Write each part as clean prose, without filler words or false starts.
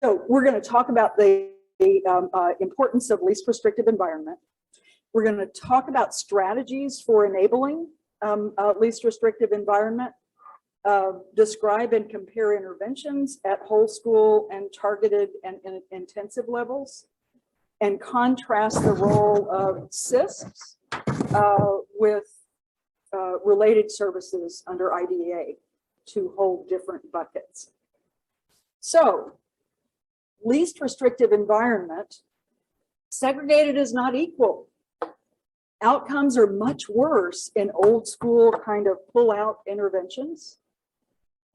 So we're going to talk about the importance of least restrictive environment. We're going to talk about strategies for enabling least restrictive environment, describe and compare interventions at whole school and targeted and intensive levels, and contrast the role of SISPs with related services under IDEA, two whole different buckets. So, least restrictive environment, segregated is not equal. Outcomes are much worse in old school kind of pull out interventions.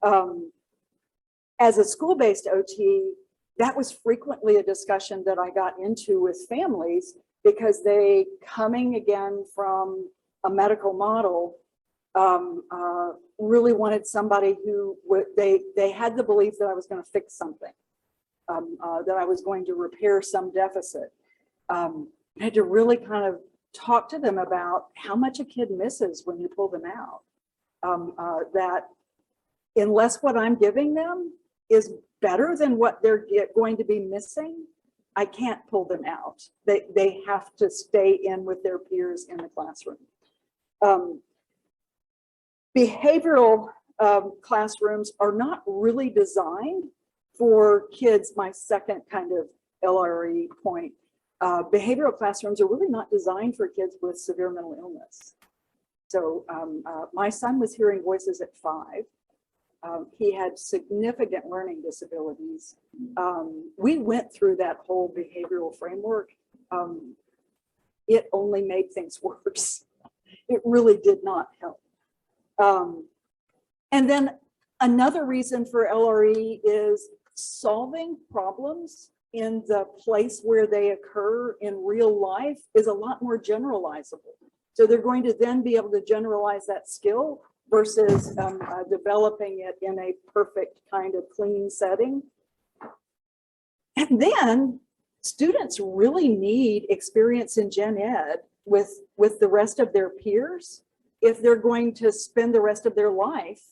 As a school-based OT, that was frequently a discussion that I got into with families because they, coming again from a medical model, really wanted somebody who would, they had the belief that I was going to fix something, that I was going to repair some deficit. I had to really kind of talk to them about how much a kid misses when you pull them out. That unless what I'm giving them is better than what they're going to be missing, I can't pull them out. They have to stay in with their peers in the classroom. Behavioral classrooms are not really designed for kids, my second kind of LRE point. Behavioral classrooms are really not designed for kids with severe mental illness. So my son was hearing voices at 5. He had significant learning disabilities. We went through that whole behavioral framework. It only made things worse. It really did not help. And then another reason for LRE is solving problems in the place where they occur in real life is a lot more generalizable. So they're going to then be able to generalize that skill versus developing it in a perfect kind of clean setting. And then students really need experience in gen ed with the rest of their peers if they're going to spend the rest of their life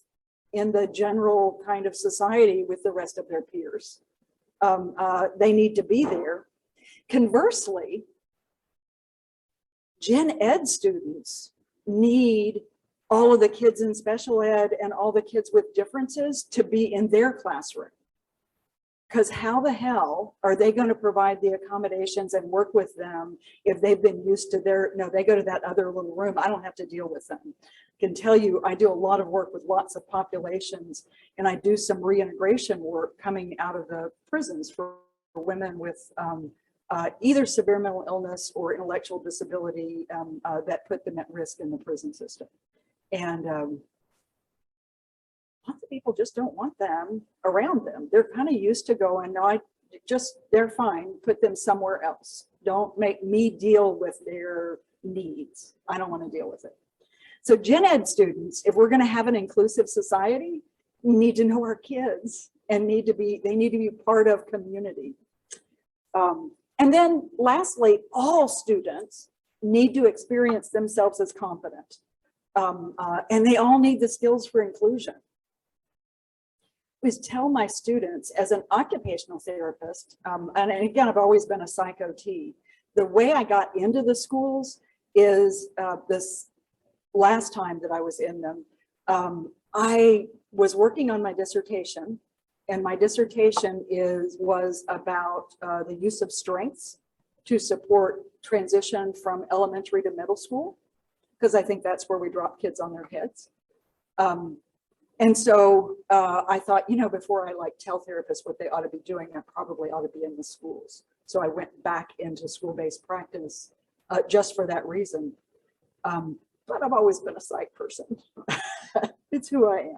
in the general kind of society with the rest of their peers. They need to be there. Conversely, gen ed students need all of the kids in special ed and all the kids with differences to be in their classroom. Because how the hell are they going to provide the accommodations and work with them if they've been used to their, no, they go to that other little room, I don't have to deal with them. I can tell you, I do a lot of work with lots of populations, and I do some reintegration work coming out of the prisons for women with either severe mental illness or intellectual disability that put them at risk in the prison system. And lots of people just don't want them around them. They're kind of used to going, no, they're fine, put them somewhere else. Don't make me deal with their needs. I don't want to deal with it. So gen ed students, if we're going to have an inclusive society, need to know our kids and they need to be part of community. And then lastly, all students need to experience themselves as competent. And they all need the skills for inclusion. I always tell my students as an occupational therapist, and again, I've always been a psych OT, the way I got into the schools is this last time that I was in them, I was working on my dissertation, and my dissertation was about the use of strengths to support transition from elementary to middle school, because I think that's where we drop kids on their heads. And so I thought, you know, before I tell therapists what they ought to be doing, I probably ought to be in the schools. So I went back into school-based practice just for that reason. But I've always been a psych person. It's who I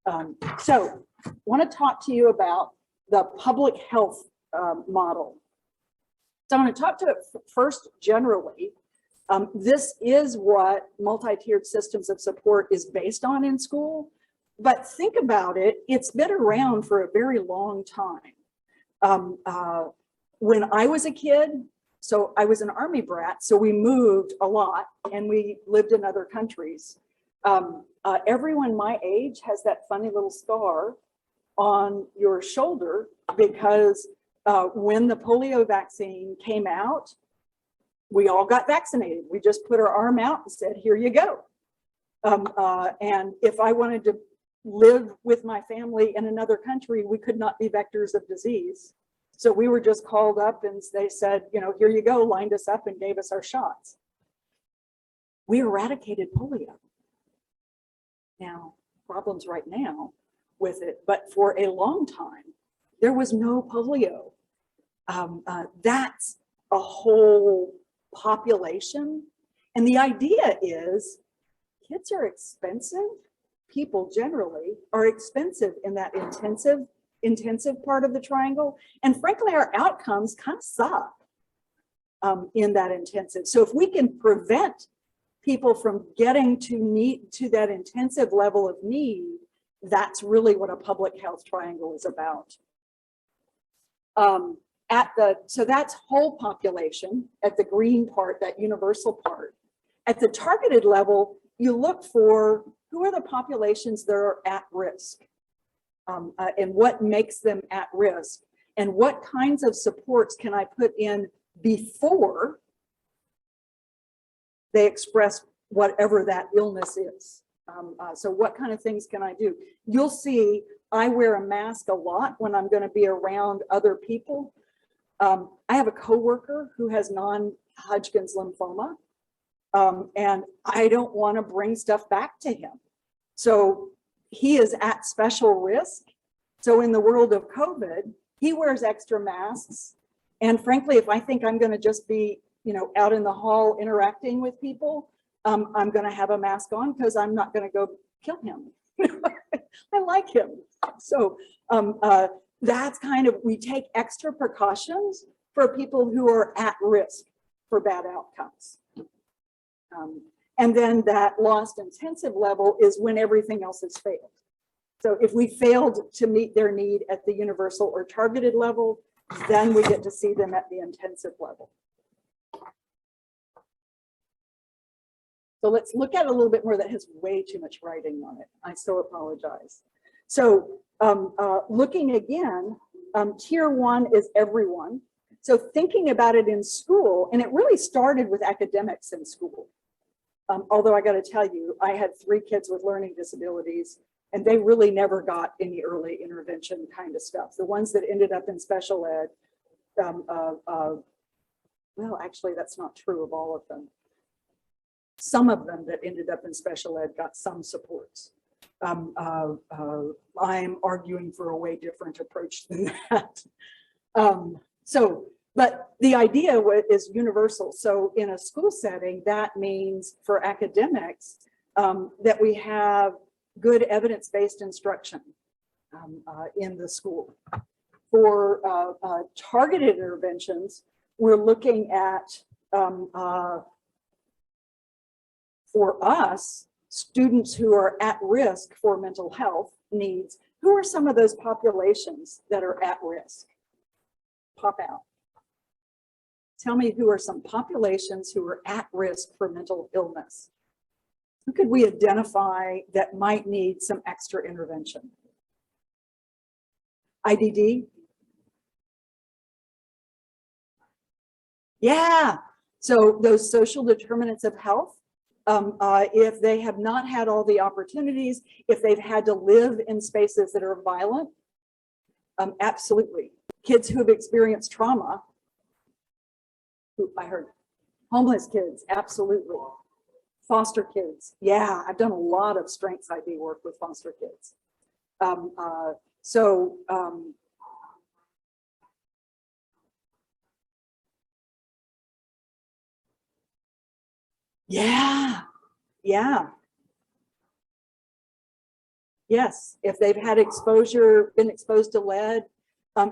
am. So I want to talk to you about the public health model. So I'm going to talk to it first generally. This is what multi-tiered systems of support is based on in school, but think about it, it's been around for a very long time. When I was a kid, so I was an Army brat, so we moved a lot and we lived in other countries. Everyone my age has that funny little scar on your shoulder because when the polio vaccine came out, we all got vaccinated. We just put our arm out and said, here you go. And if I wanted to live with my family in another country, we could not be vectors of disease. So we were just called up and they said, you know, here you go, lined us up and gave us our shots. We eradicated polio. Now, problems right now with it, but for a long time, there was no polio. That's a whole population. And the idea is kids are expensive. People generally are expensive in that intensive part of the triangle. And frankly, our outcomes kind of suck in that intensive. So if we can prevent people from getting to that intensive level of need, that's really what a public health triangle is about. So that's whole population at the green part, that universal part. At the targeted level, you look for who are the populations that are at risk and what makes them at risk and what kinds of supports can I put in before they express whatever that illness is. So what kind of things can I do? You'll see I wear a mask a lot when I'm going to be around other people. I have a coworker who has non-Hodgkin's lymphoma, and I don't want to bring stuff back to him. So he is at special risk. So in the world of COVID, he wears extra masks. And frankly, if I think I'm going to just be, you know, out in the hall interacting with people, I'm going to have a mask on because I'm not going to go kill him. I like him. So that's kind of, we take extra precautions for people who are at risk for bad outcomes. And then that lost intensive level is when everything else has failed. So if we failed to meet their need at the universal or targeted level, then we get to see them at the intensive level. So let's look at it a little bit more. That has way too much writing on it. I so apologize. So looking again, tier 1 is everyone. So thinking about it in school, and it really started with academics in school. Although I got to tell you, I had 3 kids with learning disabilities, and they really never got any early intervention kind of stuff. The ones that ended up in special ed, well, actually, that's not true of all of them. Some of them that ended up in special ed got some supports. I'm arguing for a way different approach than that. But the idea is universal. So in a school setting, that means for academics that we have good evidence-based instruction in the school. For targeted interventions, we're looking at, for us, students who are at risk for mental health needs. Who are some of those populations that are at risk? Pop out. Tell me who are some populations who are at risk for mental illness. Who could we identify that might need some extra intervention? IDD? Yeah, so those social determinants of health, if they have not had all the opportunities, if they've had to live in spaces that are violent, absolutely. Kids who have experienced trauma, I heard homeless kids, absolutely. Foster kids, yeah, I've done a lot of strengths ID work with foster kids. Yeah, yeah. Yes, if they've had exposure, been exposed to lead,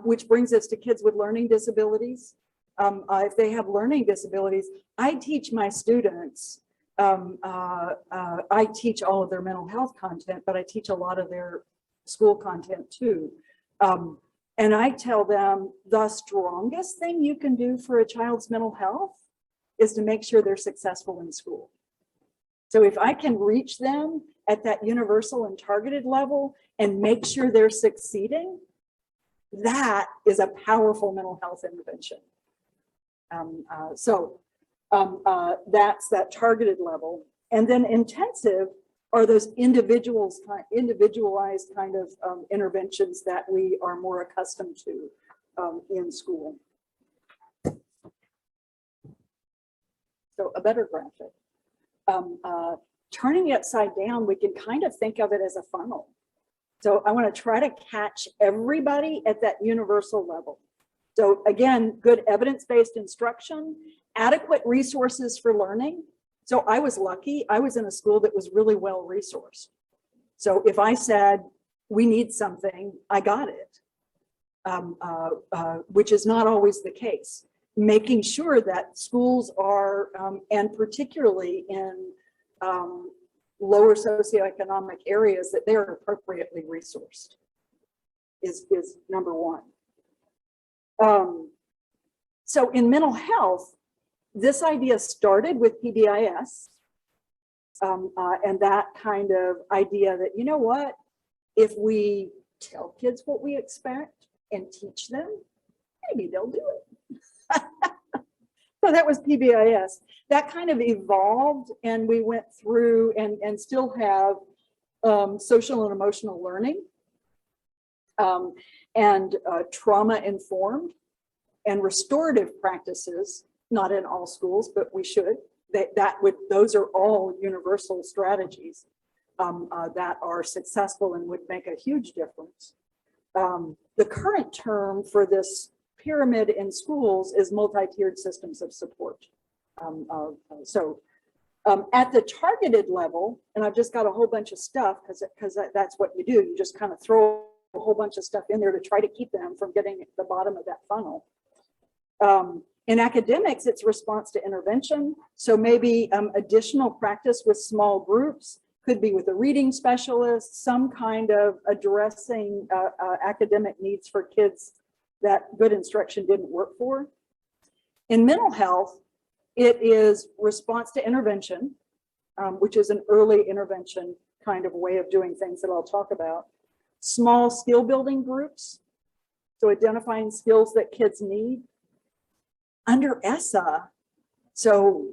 which brings us to kids with learning disabilities. If they have learning disabilities, I teach my students, I teach all of their mental health content, but I teach a lot of their school content too. And I tell them the strongest thing you can do for a child's mental health is to make sure they're successful in school. So if I can reach them at that universal and targeted level and make sure they're succeeding, that is a powerful mental health intervention. That's that targeted level. And then intensive are those individualized kind of interventions that we are more accustomed to in school. So a better graphic. Turning it upside down, we can kind of think of it as a funnel. So I want to try to catch everybody at that universal level. So again, good evidence-based instruction, adequate resources for learning. So I was lucky, I was in a school that was really well resourced. So if I said, we need something, I got it, which is not always the case. Making sure that schools are, and particularly in lower socioeconomic areas, that they're appropriately resourced is number one. So in mental health, this idea started with PBIS, and that kind of idea that, you know what, if we tell kids what we expect and teach them, maybe they'll do it. So that was PBIS. That kind of evolved, and we went through and still have social and emotional learning, and trauma informed and restorative practices. Not in all schools, but we should. Those are all universal strategies that are successful and would make a huge difference. The current term for this pyramid in schools is multi-tiered systems of support. At the targeted level, and I've just got a whole bunch of stuff because that's what you do. You just kind of throw a whole bunch of stuff in there to try to keep them from getting at the bottom of that funnel. In academics, it's response to intervention. So maybe additional practice with small groups, could be with a reading specialist, some kind of addressing academic needs for kids that good instruction didn't work for. In mental health, it is response to intervention, which is an early intervention kind of way of doing things that I'll talk about. Small skill building groups, so identifying skills that kids need. Under ESSA, so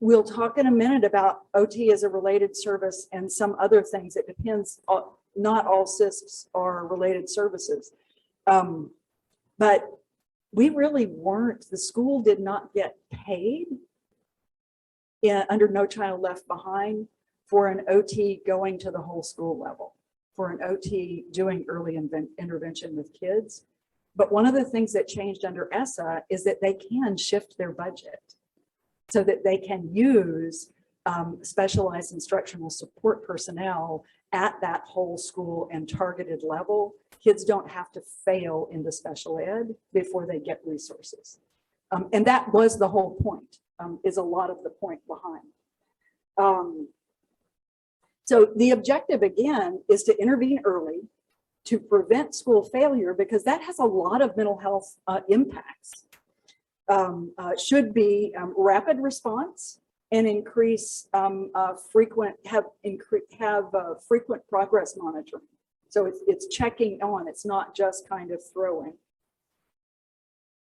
we'll talk in a minute about OT as a related service and some other things. It depends, not all SISPs are related services. But we really weren't, the school did not get paid under No Child Left Behind for an OT going to the whole school level, for an OT doing early intervention with kids. But one of the things that changed under ESSA is that they can shift their budget so that they can use specialized instructional support personnel at that whole school and targeted level. Kids don't have to fail into special ed before they get resources. And that was the whole point, is a lot of the point behind. So the objective, again, is to intervene early, to prevent school failure, because that has a lot of mental health impacts. Should be rapid response and increase frequent progress monitoring. So it's checking on, it's not just kind of throwing.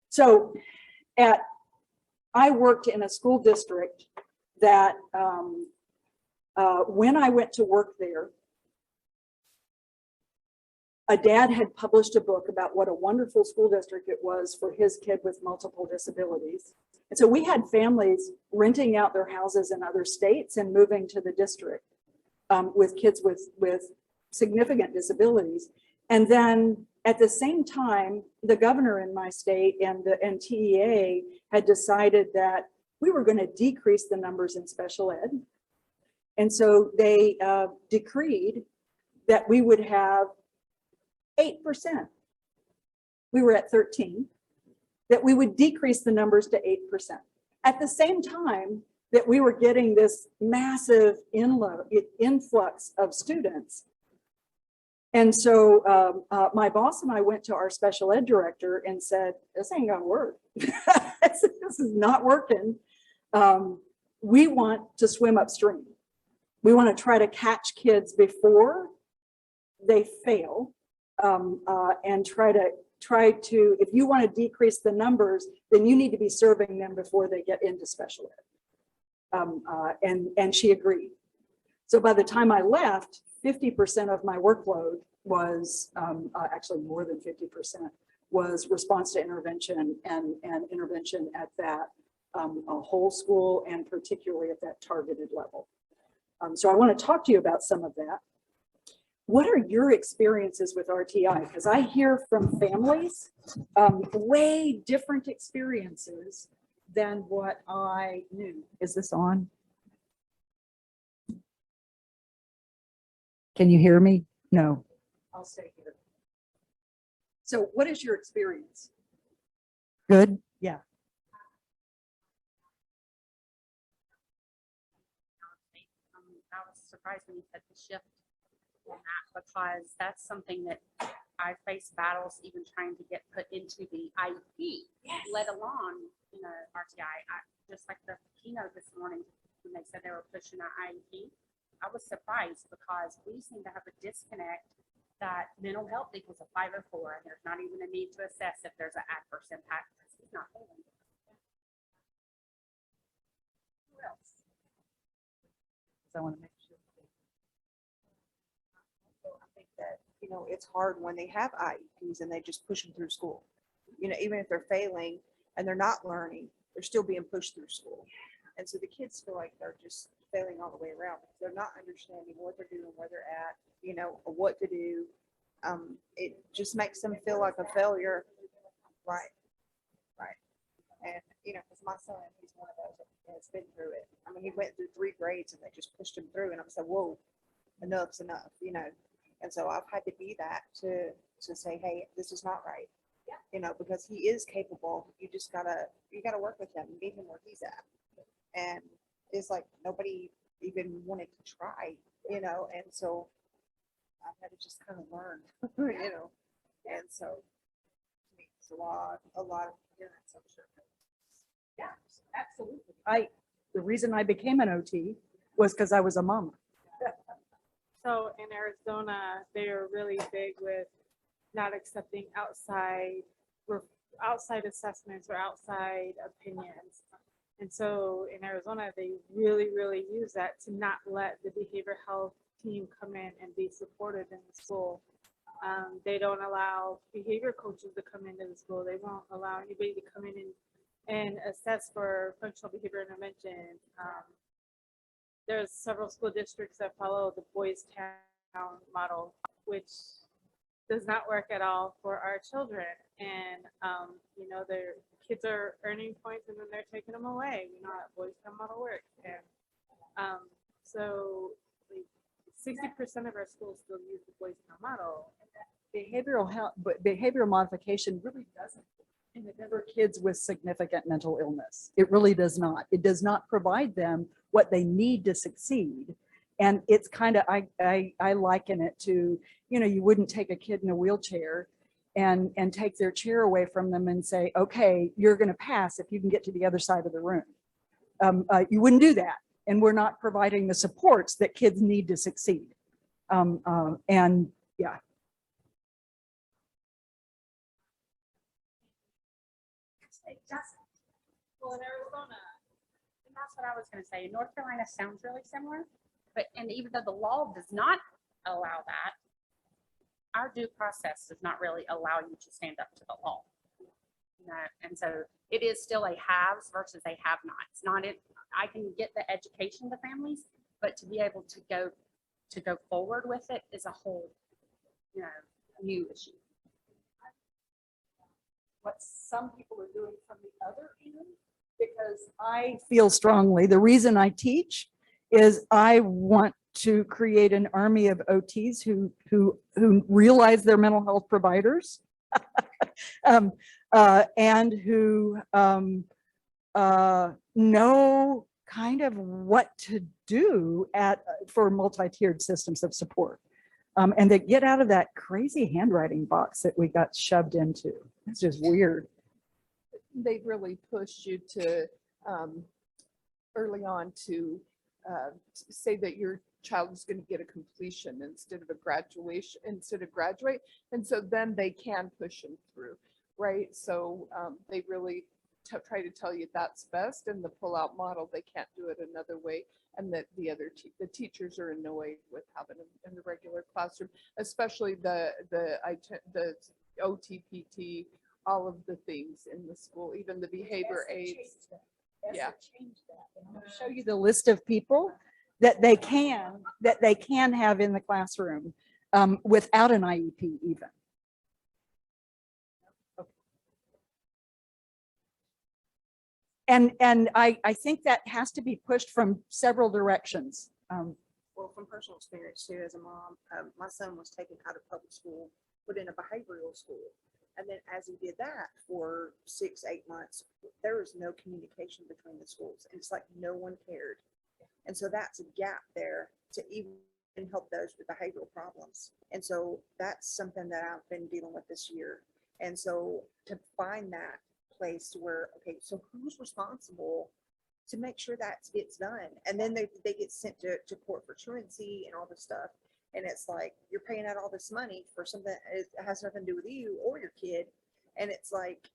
So I worked in a school district that when I went to work there, a dad had published a book about what a wonderful school district it was for his kid with multiple disabilities. And so we had families renting out their houses in other states and moving to the district with kids with significant disabilities. And then at the same time, the governor in my state and TEA had decided that we were going to decrease the numbers in special ed. And so they decreed that we would have 8%. We were at 13, that we would decrease the numbers to 8%. At the same time that we were getting this massive influx of students. And so my boss and I went to our special ed director and said, this ain't gonna work. This is not working. We want to swim upstream. We want to try to catch kids before they fail and try to, if you want to decrease the numbers, then you need to be serving them before they get into special ed. And she agreed. So by the time I left, 50% of my workload was actually more than 50% was response to intervention and intervention at that a whole school and particularly at that targeted level. So I want to talk to you about some of that. What are your experiences with RTI? Because I hear from families way different experiences than what I knew. Is this on? Can you hear me? No. I'll stay here. So what is your experience? Good? Yeah. I was surprised when you said the shift on that, because that's something that I face battles even trying to get put into the IEP, let alone, RTI. Just like the keynote this morning, when they said they were pushing an IEP, I was surprised because we seem to have a disconnect that mental health equals a 5 or 4, and there's not even a need to assess if there's an adverse impact. It's not holding. Who else? I want to make sure. I think that, it's hard when they have IEPs and they just push them through school. Even if they're failing and they're not learning, they're still being pushed through school. And so the kids feel like they're just failing all the way around. They're not understanding what they're doing, where they're at, or what to do. It just makes them feel like a failure. Right. And, because my son, he's one of those that has been through it. I mean, he went through 3 grades and they just pushed him through. And I'm saying, whoa, enough's enough, And so I've had to be that to say, hey, this is not right. Because he is capable. You gotta work with him and meet him where he's at. And it's like nobody even wanted to try, and so I've had to just kind of learn, and so it's a lot of parents, I'm sure. Yeah, absolutely. The reason I became an OT was because I was a mama. So in Arizona, they are really big with not accepting outside assessments or outside opinions. And so in Arizona, they really, really use that to not let the behavioral health team come in and be supportive in the school. They don't allow behavior coaches to come into the school. They won't allow anybody to come in and assess for functional behavior intervention. There's several school districts that follow the Boys Town model, which does not work at all for our children. And, their kids are earning points and then they're taking them away. We know how Boys Town model works. And so 60% of our schools still use the Boys Town model. Behavioral health, but behavioral modification really doesn't for kids with significant mental illness. It really does not. It does not provide them what they need to succeed. And it's kind of, I liken it to, you wouldn't take a kid in a wheelchair and take their chair away from them and say, okay, you're going to pass if you can get to the other side of the room. You wouldn't do that. And we're not providing the supports that kids need to succeed. And yeah. It doesn't. Well, in Arizona, and that's what I was going to say. North Carolina sounds really similar, and even though the law does not allow that, our due process does not really allow you to stand up to the law. And so it is still a haves versus a have-nots. Not it. I can get the education to families, but to be able to go forward with it is a whole, new issue. What some people are doing from the other end, because I feel strongly the reason I teach is I want to create an army of OTs who realize they're mental health providers and who know kind of what to do for multi-tiered systems of support. And they get out of that crazy handwriting box that we got shoved into. It's just weird. They really pushed you to early on to say that you're child is going to get a completion instead of a graduation, instead of graduate. And so then they can push them through, right? So they really try to tell you that's best. And the pull-out model, they can't do it another way. And that the teachers are annoyed with having them in the regular classroom, especially the OTPT, all of the things in the school, even the behavior aids. Yeah. I'll show you the list of people that they can have in the classroom without an IEP even. And I think that has to be pushed from several directions. Well, from personal experience too, as a mom, my son was taken out of public school, put in a behavioral school. And then as he did that for 6-8 months, there was no communication between the schools. And it's like no one cared. And so that's a gap there to even help those with behavioral problems. And so that's something that I've been dealing with this year. And so to find that place where, okay, so who's responsible to make sure that gets done? And then they get sent to court for truancy and all this stuff. And it's like, you're paying out all this money for something that has nothing to do with you or your kid. And it's like,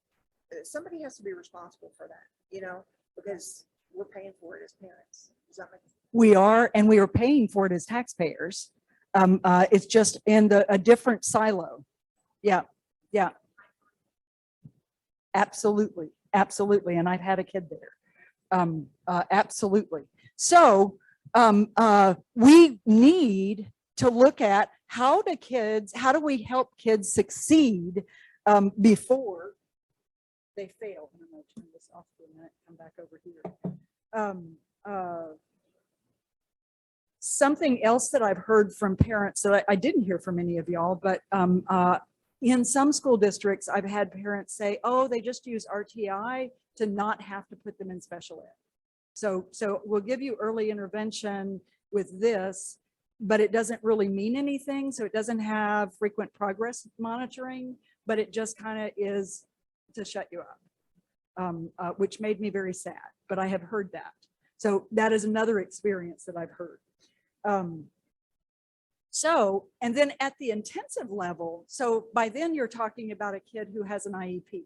somebody has to be responsible for that, you know, because we're paying for it as parents. Does that make sense? We are, and we are paying for it as taxpayers. It's just in a different silo. Yeah, yeah. Absolutely, absolutely. And I've had a kid there. Absolutely. So we need to look at how do we help kids succeed before they fail. I'm going to turn this off for a minute, come back over here. Something else that I've heard from parents that I didn't hear from any of y'all, but in some school districts, I've had parents say, oh, they just use RTI to not have to put them in special ed. So we'll give you early intervention with this, but it doesn't really mean anything. So it doesn't have frequent progress monitoring, but it just kind of is to shut you up, which made me very sad, but I have heard that. So that is another experience that I've heard. And then at the intensive level, so by then you're talking about a kid who has an IEP,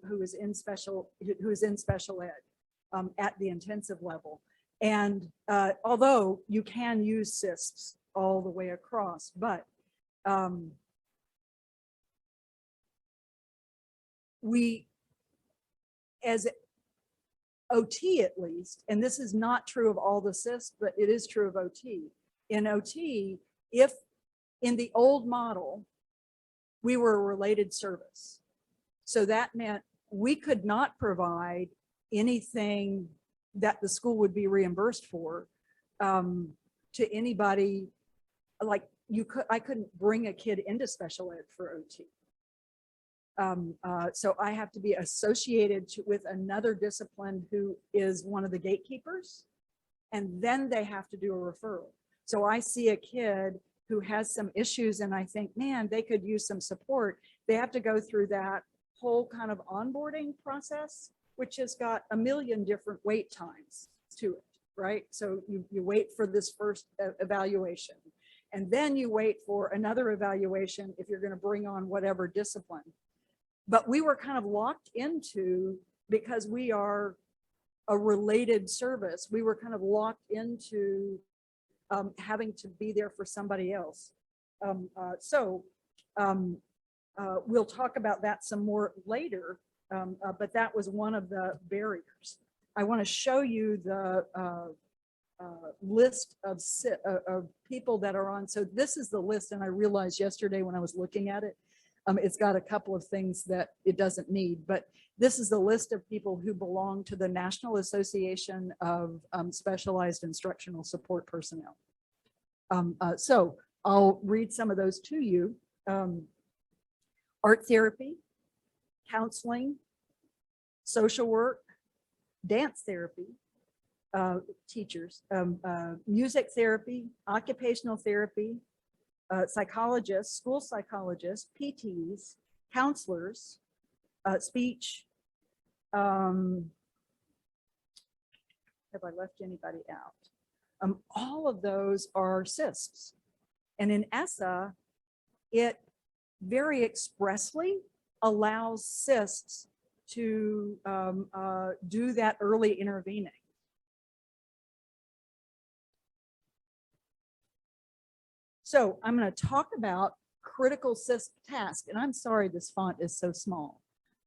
who is in special ed at the intensive level. And although you can use SISPs all the way across, but we, as OT at least, and this is not true of all the SISPs, but it is true of OT. In OT, if in the old model, we were a related service. So that meant we could not provide anything that the school would be reimbursed for to anybody. Like I couldn't bring a kid into special ed for OT. So I have to be associated with another discipline who is one of the gatekeepers, and then they have to do a referral. So I see a kid who has some issues and I think, man, they could use some support. They have to go through that whole kind of onboarding process, which has got a million different wait times to it, right? So you wait for this first evaluation, and then you wait for another evaluation if you're going to bring on whatever discipline. But we were kind of locked into, because we are a related service, we were kind of locked into having to be there for somebody else. We'll talk about that some more later, but that was one of the barriers. I want to show you the list of people that are on. So this is the list, and I realized yesterday when I was looking at it, it's got a couple of things that it doesn't need, but this is the list of people who belong to the National Association of Specialized Instructional Support Personnel. So I'll read some of those to you. Art therapy, counseling, social work, dance therapy, teachers, music therapy, occupational therapy, psychologists, school psychologists, PTs, counselors, speech. Have I left anybody out? All of those are SISPs. And in ESSA, it very expressly allows SISPs to do that early intervening. So I'm going to talk about critical SISP tasks, and I'm sorry this font is so small.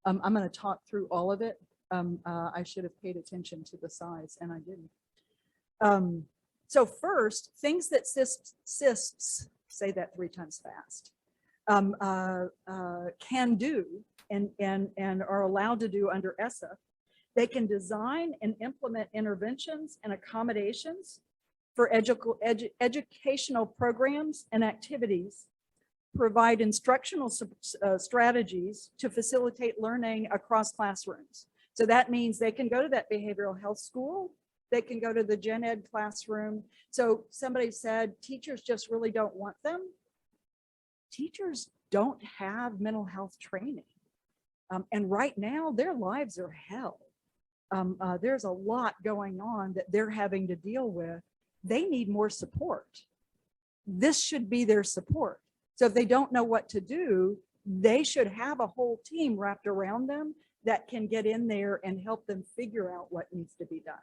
I'm going to talk through all of it. I should have paid attention to the size, and I didn't. So first, things that SISPs, say that 3 times fast, can do and are allowed to do under ESSA. They can design and implement interventions and accommodations for educational programs and activities, provide instructional strategies to facilitate learning across classrooms. So that means they can go to that behavioral health school, they can go to the gen ed classroom. So somebody said teachers just really don't want them. Teachers don't have mental health training. And right now their lives are hell. There's a lot going on that they're having to deal with. They need more support. This should be their support. So if they don't know what to do, they should have a whole team wrapped around them that can get in there and help them figure out what needs to be done.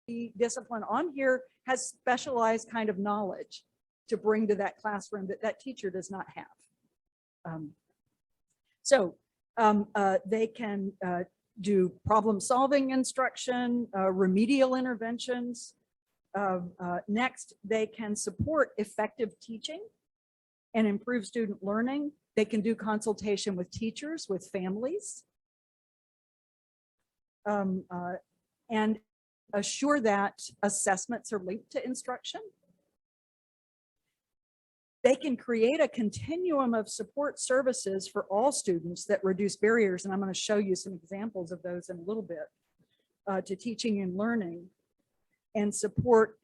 The discipline on here has specialized kind of knowledge to bring to that classroom that that teacher does not have. They can do problem solving instruction, remedial interventions. Next, they can support effective teaching and improve student learning. They can do consultation with teachers, with families, and assure that assessments are linked to instruction. They can create a continuum of support services for all students that reduce barriers. And I'm going to show you some examples of those in a little bit, to teaching and learning, and support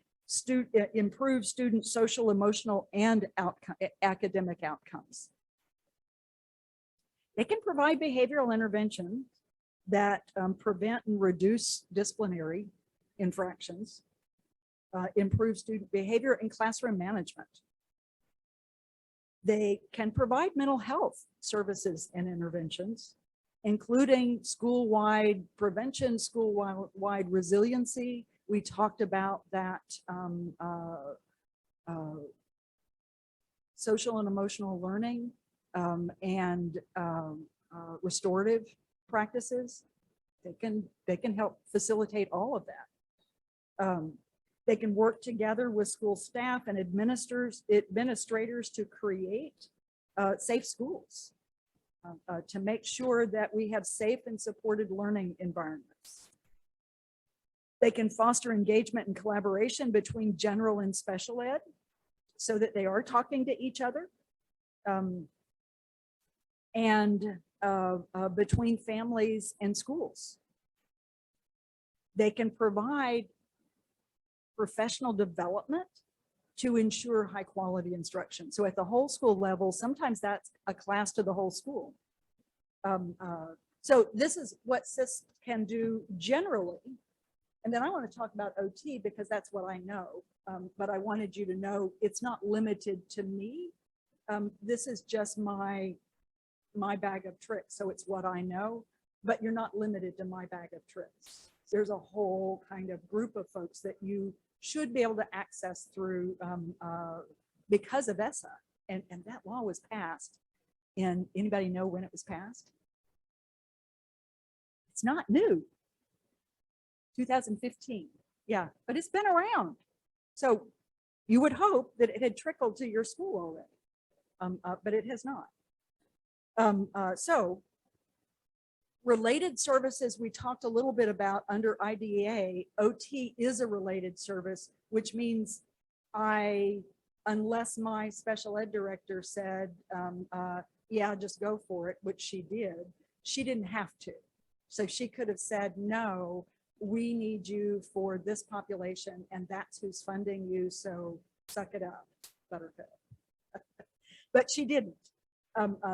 improve student social, emotional, and academic outcomes. They can provide behavioral interventions that prevent and reduce disciplinary infractions, improve student behavior and classroom management. They can provide mental health services and interventions, including school-wide prevention, school-wide resiliency. We talked about that, social and emotional learning, and restorative practices. They can help facilitate all of that. They can work together with school staff and administrators to create safe schools, to make sure that we have safe and supported learning environments. They can foster engagement and collaboration between general and special ed so that they are talking to each other, and between families and schools. They can provide professional development to ensure high quality instruction. So at the whole school level, sometimes that's a class to the whole school. So this is what SIS can do generally. And then I want to talk about OT because that's what I know. But I wanted you to know it's not limited to me. This is just my bag of tricks. So it's what I know, but you're not limited to my bag of tricks. There's a whole kind of group of folks that you should be able to access through because of ESSA. And that law was passed. And anybody know when it was passed? It's not new. 2015. Yeah, but it's been around. So you would hope that it had trickled to your school already, but it has not. So related services we talked a little bit about under IDEA. OT is a related service, which means unless my special ed director said, yeah, just go for it, which she did, she didn't have to. So she could have said, no, we need you for this population and that's who's funding you, so suck it up, buttercup. But she didn't.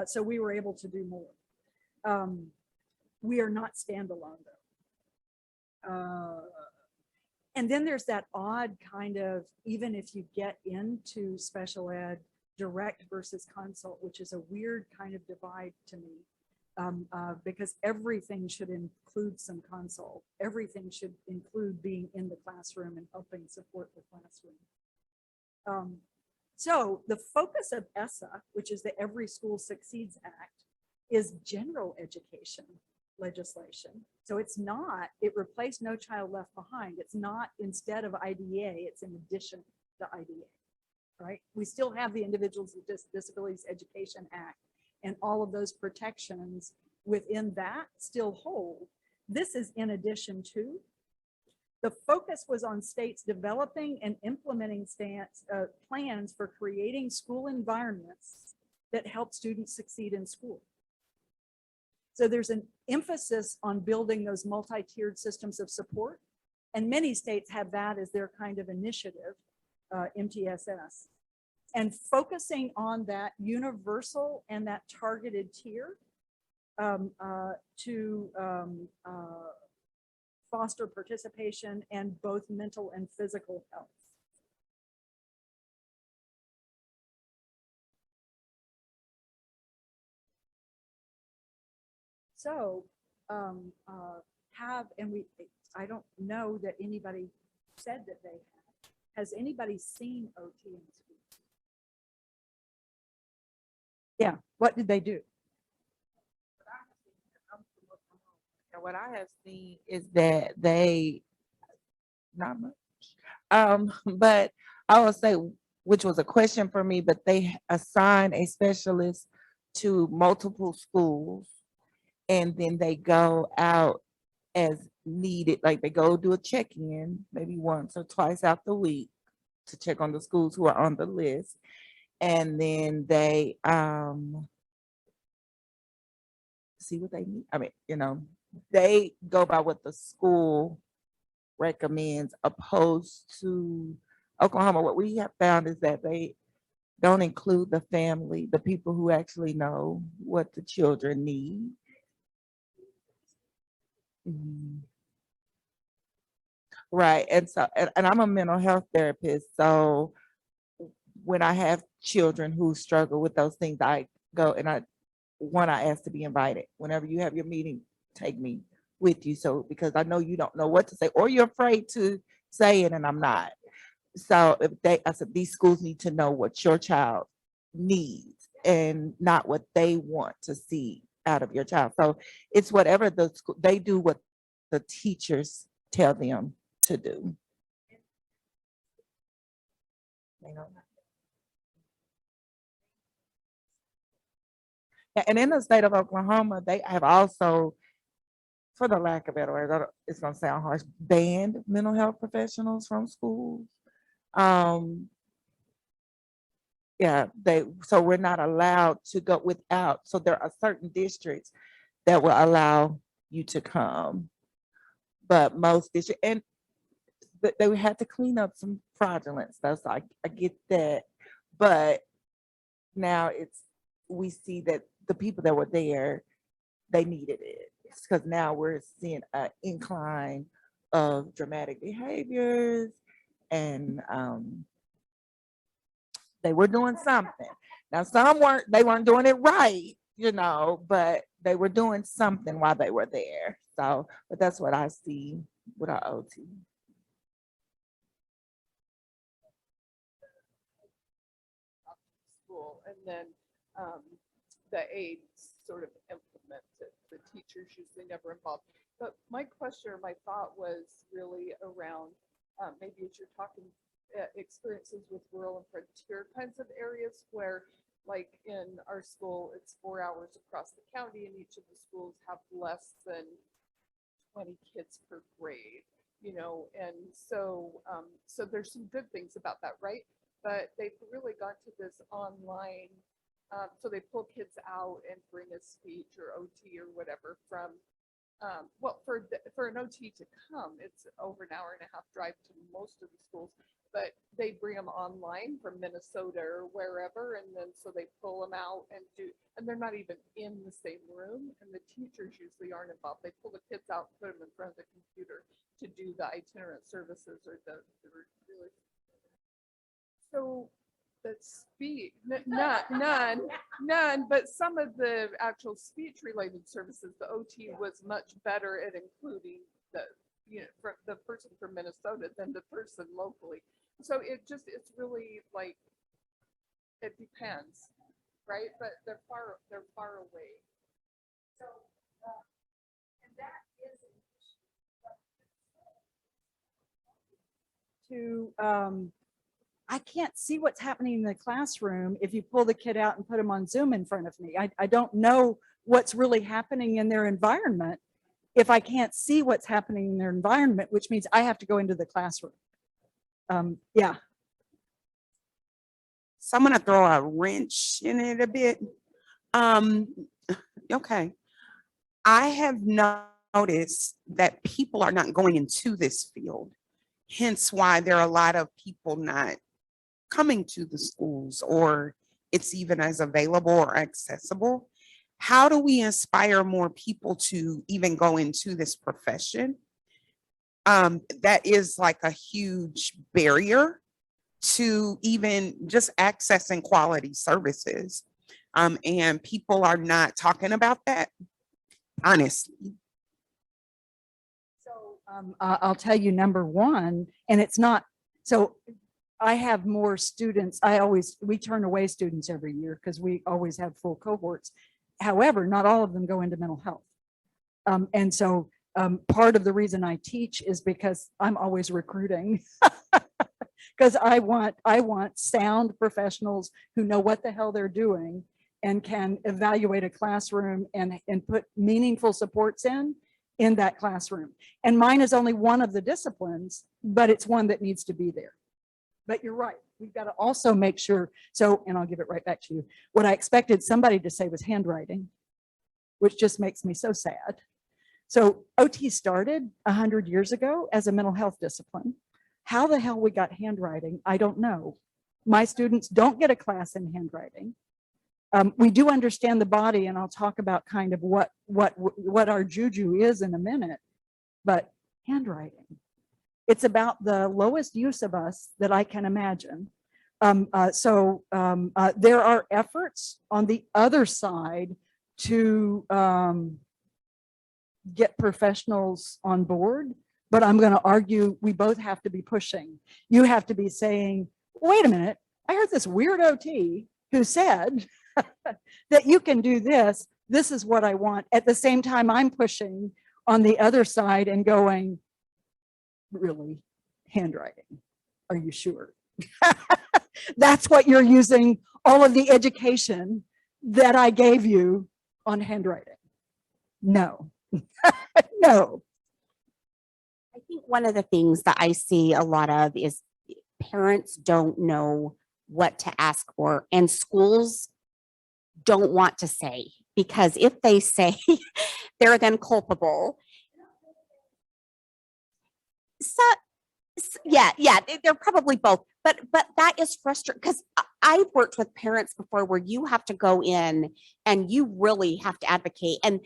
So we were able to do more. We are not standalone though. And then there's that odd kind of, even if you get into special ed, direct versus consult, which is a weird kind of divide to me. Because everything should include some consult. Everything should include being in the classroom and helping support the classroom. So the focus of ESSA, which is the Every School Succeeds Act, is general education legislation. So it's not, it replaced No Child Left Behind. It's not instead of IDEA, it's in addition to IDEA, right? We still have the Individuals with Disabilities Education Act, and all of those protections within that still hold. This is in addition to. The focus was on states developing and implementing plans for creating school environments that help students succeed in school. So there's an emphasis on building those multi-tiered systems of support. And many states have that as their kind of initiative, MTSS. And focusing on that universal and that targeted tier to foster participation and both mental and physical health. So I don't know that anybody said that they have. Has anybody seen OT in school? Yeah, what did they do? And what I have seen is that they, not much, but I would say, which was a question for me, but they assign a specialist to multiple schools, and then they go out as needed, like they go do a check-in maybe once or twice out the week to check on the schools who are on the list. And then they see what they need. I mean, you know, they go by what the school recommends, opposed to Oklahoma. What we have found is that they don't include the family, the people who actually know what the children need. Right. And so, and I'm a mental health therapist. So when I have children who struggle with those things, I go and I ask to be invited. Whenever you have your meeting, take me with you. So, because I know you don't know what to say, or you're afraid to say it, and I'm not. So I said, these schools need to know what your child needs and not what they want to see out of your child. So it's whatever the school, they do what the teachers tell them to do. And in the state of Oklahoma, they have also, for the lack of better words, it's going to sound harsh, banned mental health professionals from schools. Yeah, so we're not allowed to go without. So there are certain districts that will allow you to come, but most districts, and they would have to clean up some fraudulent stuff. So I get that, but now we see that the people that were there, they needed it. Because now we're seeing an incline of dramatic behaviors, and they were doing something. Now they weren't doing it right, you know, but they were doing something while they were there. So, but that's what I see with our OT. School, and then the aides sort of implement it. The teachers usually never involved. But my question or my thought was really around maybe as you're talking experiences with rural and frontier kinds of areas where, like in our school, it's 4 hours across the county, and each of the schools have less than 20 kids per grade, you know, and so so there's some good things about that, right? But they've really gone to this online, so they pull kids out and bring a speech or OT or whatever from, well, for an OT to come, it's over an hour and a half drive to most of the schools. but they bring them online from Minnesota or wherever, and then so they pull them out and do, and they're not even in the same room, and the teachers usually aren't involved. They pull the kids out, and put them in front of the computer to do the itinerant services or the really. So the speech, none, but some of the actual speech related services, the OT was much better at including the, you know, for the person from Minnesota than the person locally. So it's really like, it depends, right? But they're far away. So, and that is an issue. I can't see what's happening in the classroom if you pull the kid out and put them on Zoom in front of me. I don't know what's really happening in their environment if I can't see what's happening in their environment, which means I have to go into the classroom. Yeah. So I'm gonna throw a wrench in it a bit. Okay. I have noticed that people are not going into this field, hence why there are a lot of people not coming to the schools, or it's even as available or accessible. How do we inspire more people to even go into this profession? That is like a huge barrier to even just accessing quality services. And people are not talking about that, honestly. So I'll tell you number one, and it's not, so I have more students. We turn away students every year because we always have full cohorts. However, not all of them go into mental health. And so part of the reason I teach is because I'm always recruiting. Because I want sound professionals who know what the hell they're doing and can evaluate a classroom and put meaningful supports in that classroom. And mine is only one of the disciplines, but it's one that needs to be there. But you're right. We've got to also make sure. So, and I'll give it right back to you. What I expected somebody to say was handwriting, which just makes me so sad. So OT started 100 years ago as a mental health discipline. How the hell we got handwriting, I don't know. My students don't get a class in handwriting. We do understand the body, and I'll talk about kind of what our juju is in a minute, but handwriting. It's about the lowest use of us that I can imagine. There are efforts on the other side to get professionals on board, but I'm going to argue we both have to be pushing. You have to be saying, wait a minute, I heard this weird OT who said that you can do this. This is what I want. At the same time, I'm pushing on the other side and going, really, handwriting? Are you sure? That's what you're using all of the education that I gave you on handwriting? No. No. I think one of the things that I see a lot of is parents don't know what to ask for, and schools don't want to say, because if they say they're then culpable. So, yeah, they're probably both, but that is frustrating, because I've worked with parents before where you have to go in and you really have to advocate, and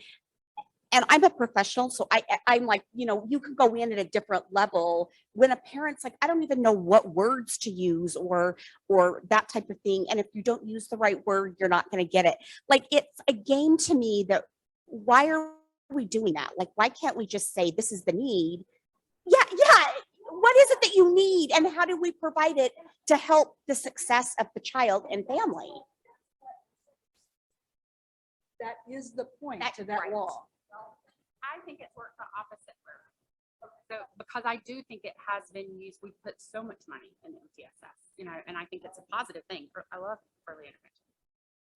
I'm a professional, so I'm like, you can go in at a different level when a parent's like, I don't even know what words to use or that type of thing. And if you don't use the right word, you're not going to get it. Like, it's a game to me that, why are we doing that? Like, why can't we just say, this is the need? Yeah. What is it that you need? And how do we provide it to help the success of the child and family? That is the point That's to that right. law. I think it's worked the opposite way. So, because I do think it has been used, we put so much money in MTSS, and I think it's a positive thing. I love early intervention.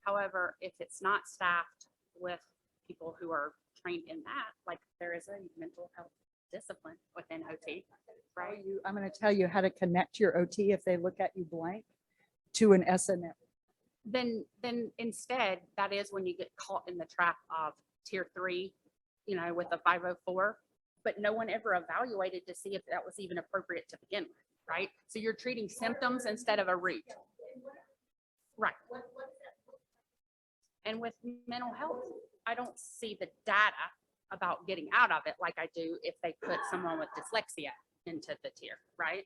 However, if it's not staffed with people who are trained in that, like there is a mental health discipline within OT, right? I'm going to tell you how to connect your OT if they look at you blank to an SNF. Then instead, that is when you get caught in the trap of tier 3, with a 504, but no one ever evaluated to see if that was even appropriate to begin with. right? So you're treating symptoms instead of a root. Right. And with mental health, I don't see the data about getting out of it like I do if they put someone with dyslexia into the tier, right?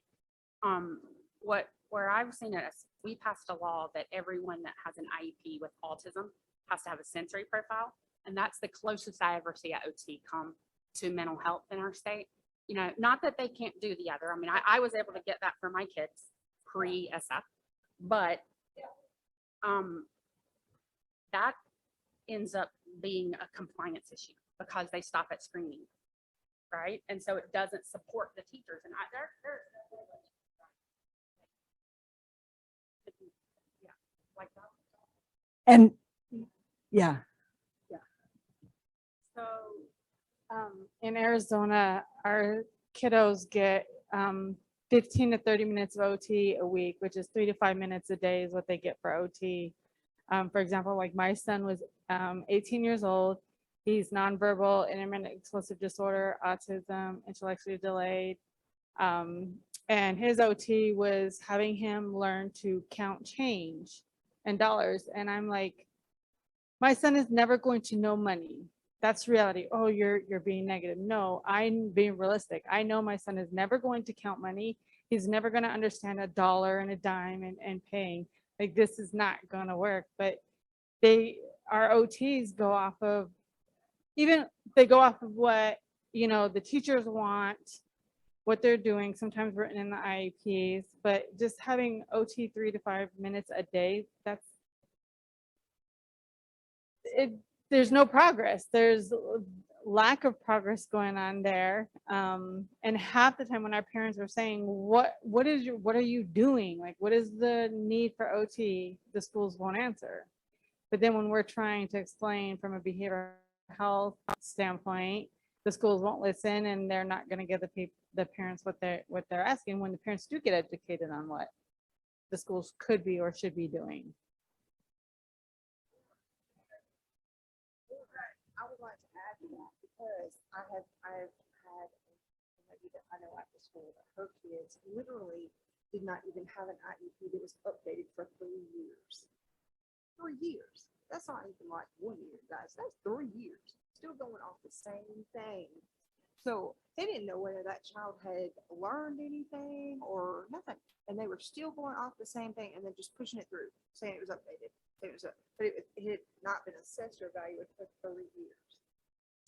Where I've seen it, is we passed a law that everyone that has an IEP with autism has to have a sensory profile. And that's the closest I ever see a OT come to mental health in our state. You know, not that they can't do the other. I mean, I was able to get that for my kids pre-ESSA, but that ends up being a compliance issue because they stop at screening, right? And so it doesn't support the teachers. And yeah, like that. And yeah, So in Arizona, our kiddos get 15 to 30 minutes of OT a week, which is 3 to 5 minutes a day is what they get for OT. For example, like my son was 18 years old. He's nonverbal, intermittent explosive disorder, autism, intellectually delayed. And his OT was having him learn to count change and dollars. And I'm like, my son is never going to know money. That's reality. Oh, you're being negative. No, I'm being realistic. I know my son is never going to count money. He's never going to understand a dollar and a dime and paying. Like, this is not going to work. But our OTs go off of, they go off of what, the teachers want, what they're doing, sometimes written in the IEPs, but just having OT 3 to 5 minutes a day, that's it. There's no progress. There's lack of progress going on there. And half the time when our parents are saying, what are you doing? Like, what is the need for OT? The schools won't answer. But then when we're trying to explain from a behavioral health standpoint, the schools won't listen, and they're not going to give the parents what they're asking when the parents do get educated on what the schools could be or should be doing. I would like to add to that because I've had a lady that I know after school that her kids literally did not even have an IEP that was updated for 3 years. 3 years. That's not even like 1 year, guys. That's 3 years. Still going off the same thing. So they didn't know whether that child had learned anything or nothing. And they were still going off the same thing and then just pushing it through, saying it was updated. But it had not been assessed or evaluated for 3 years.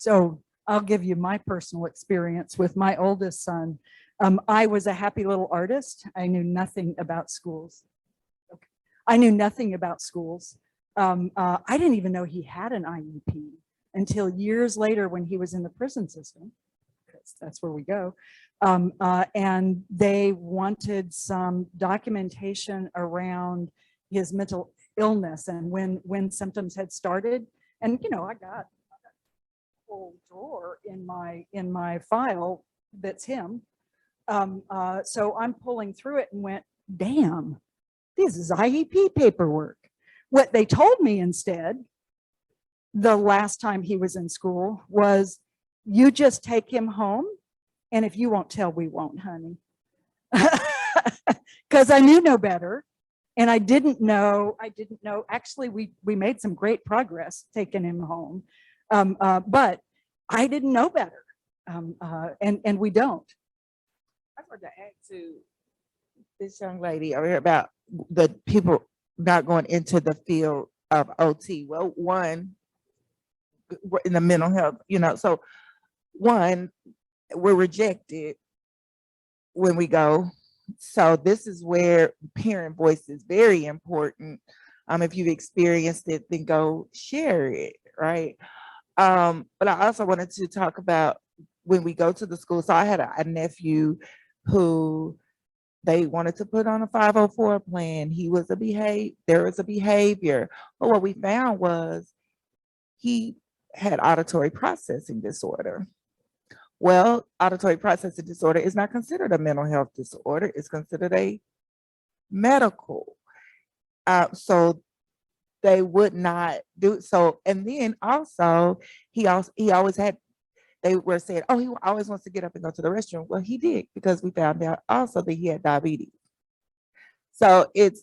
so I'll give you my personal experience with my oldest son. I was a happy little artist. I knew nothing about schools. I knew nothing about schools. I didn't even know he had an IEP until years later when he was in the prison system, because that's where we go. And they wanted some documentation around his mental illness and when symptoms had started. And, I got a whole drawer in my file that's him. So I'm pulling through it and went, damn, this is IEP paperwork. What they told me instead, the last time he was in school, was you just take him home, and if you won't tell, we won't, honey. Because I knew no better. And I didn't know, actually, we made some great progress taking him home. But I didn't know better. And we don't. I want to add to this young lady over here about the people not going into the field of OT. Well, one, we're in the mental health, so one, we're rejected when we go. So this is where parent voice is very important. If you've experienced it, then go share it, right? But I also wanted to talk about when we go to the school. So I had a nephew who they wanted to put on a 504 plan. There was a behavior. But what we found was he had auditory processing disorder. Well, auditory processing disorder is not considered a mental health disorder. It's considered a medical. So they would not do so. And then also he always had they were saying, oh, he always wants to get up and go to the restroom. Well, he did, because we found out also that he had diabetes. So it's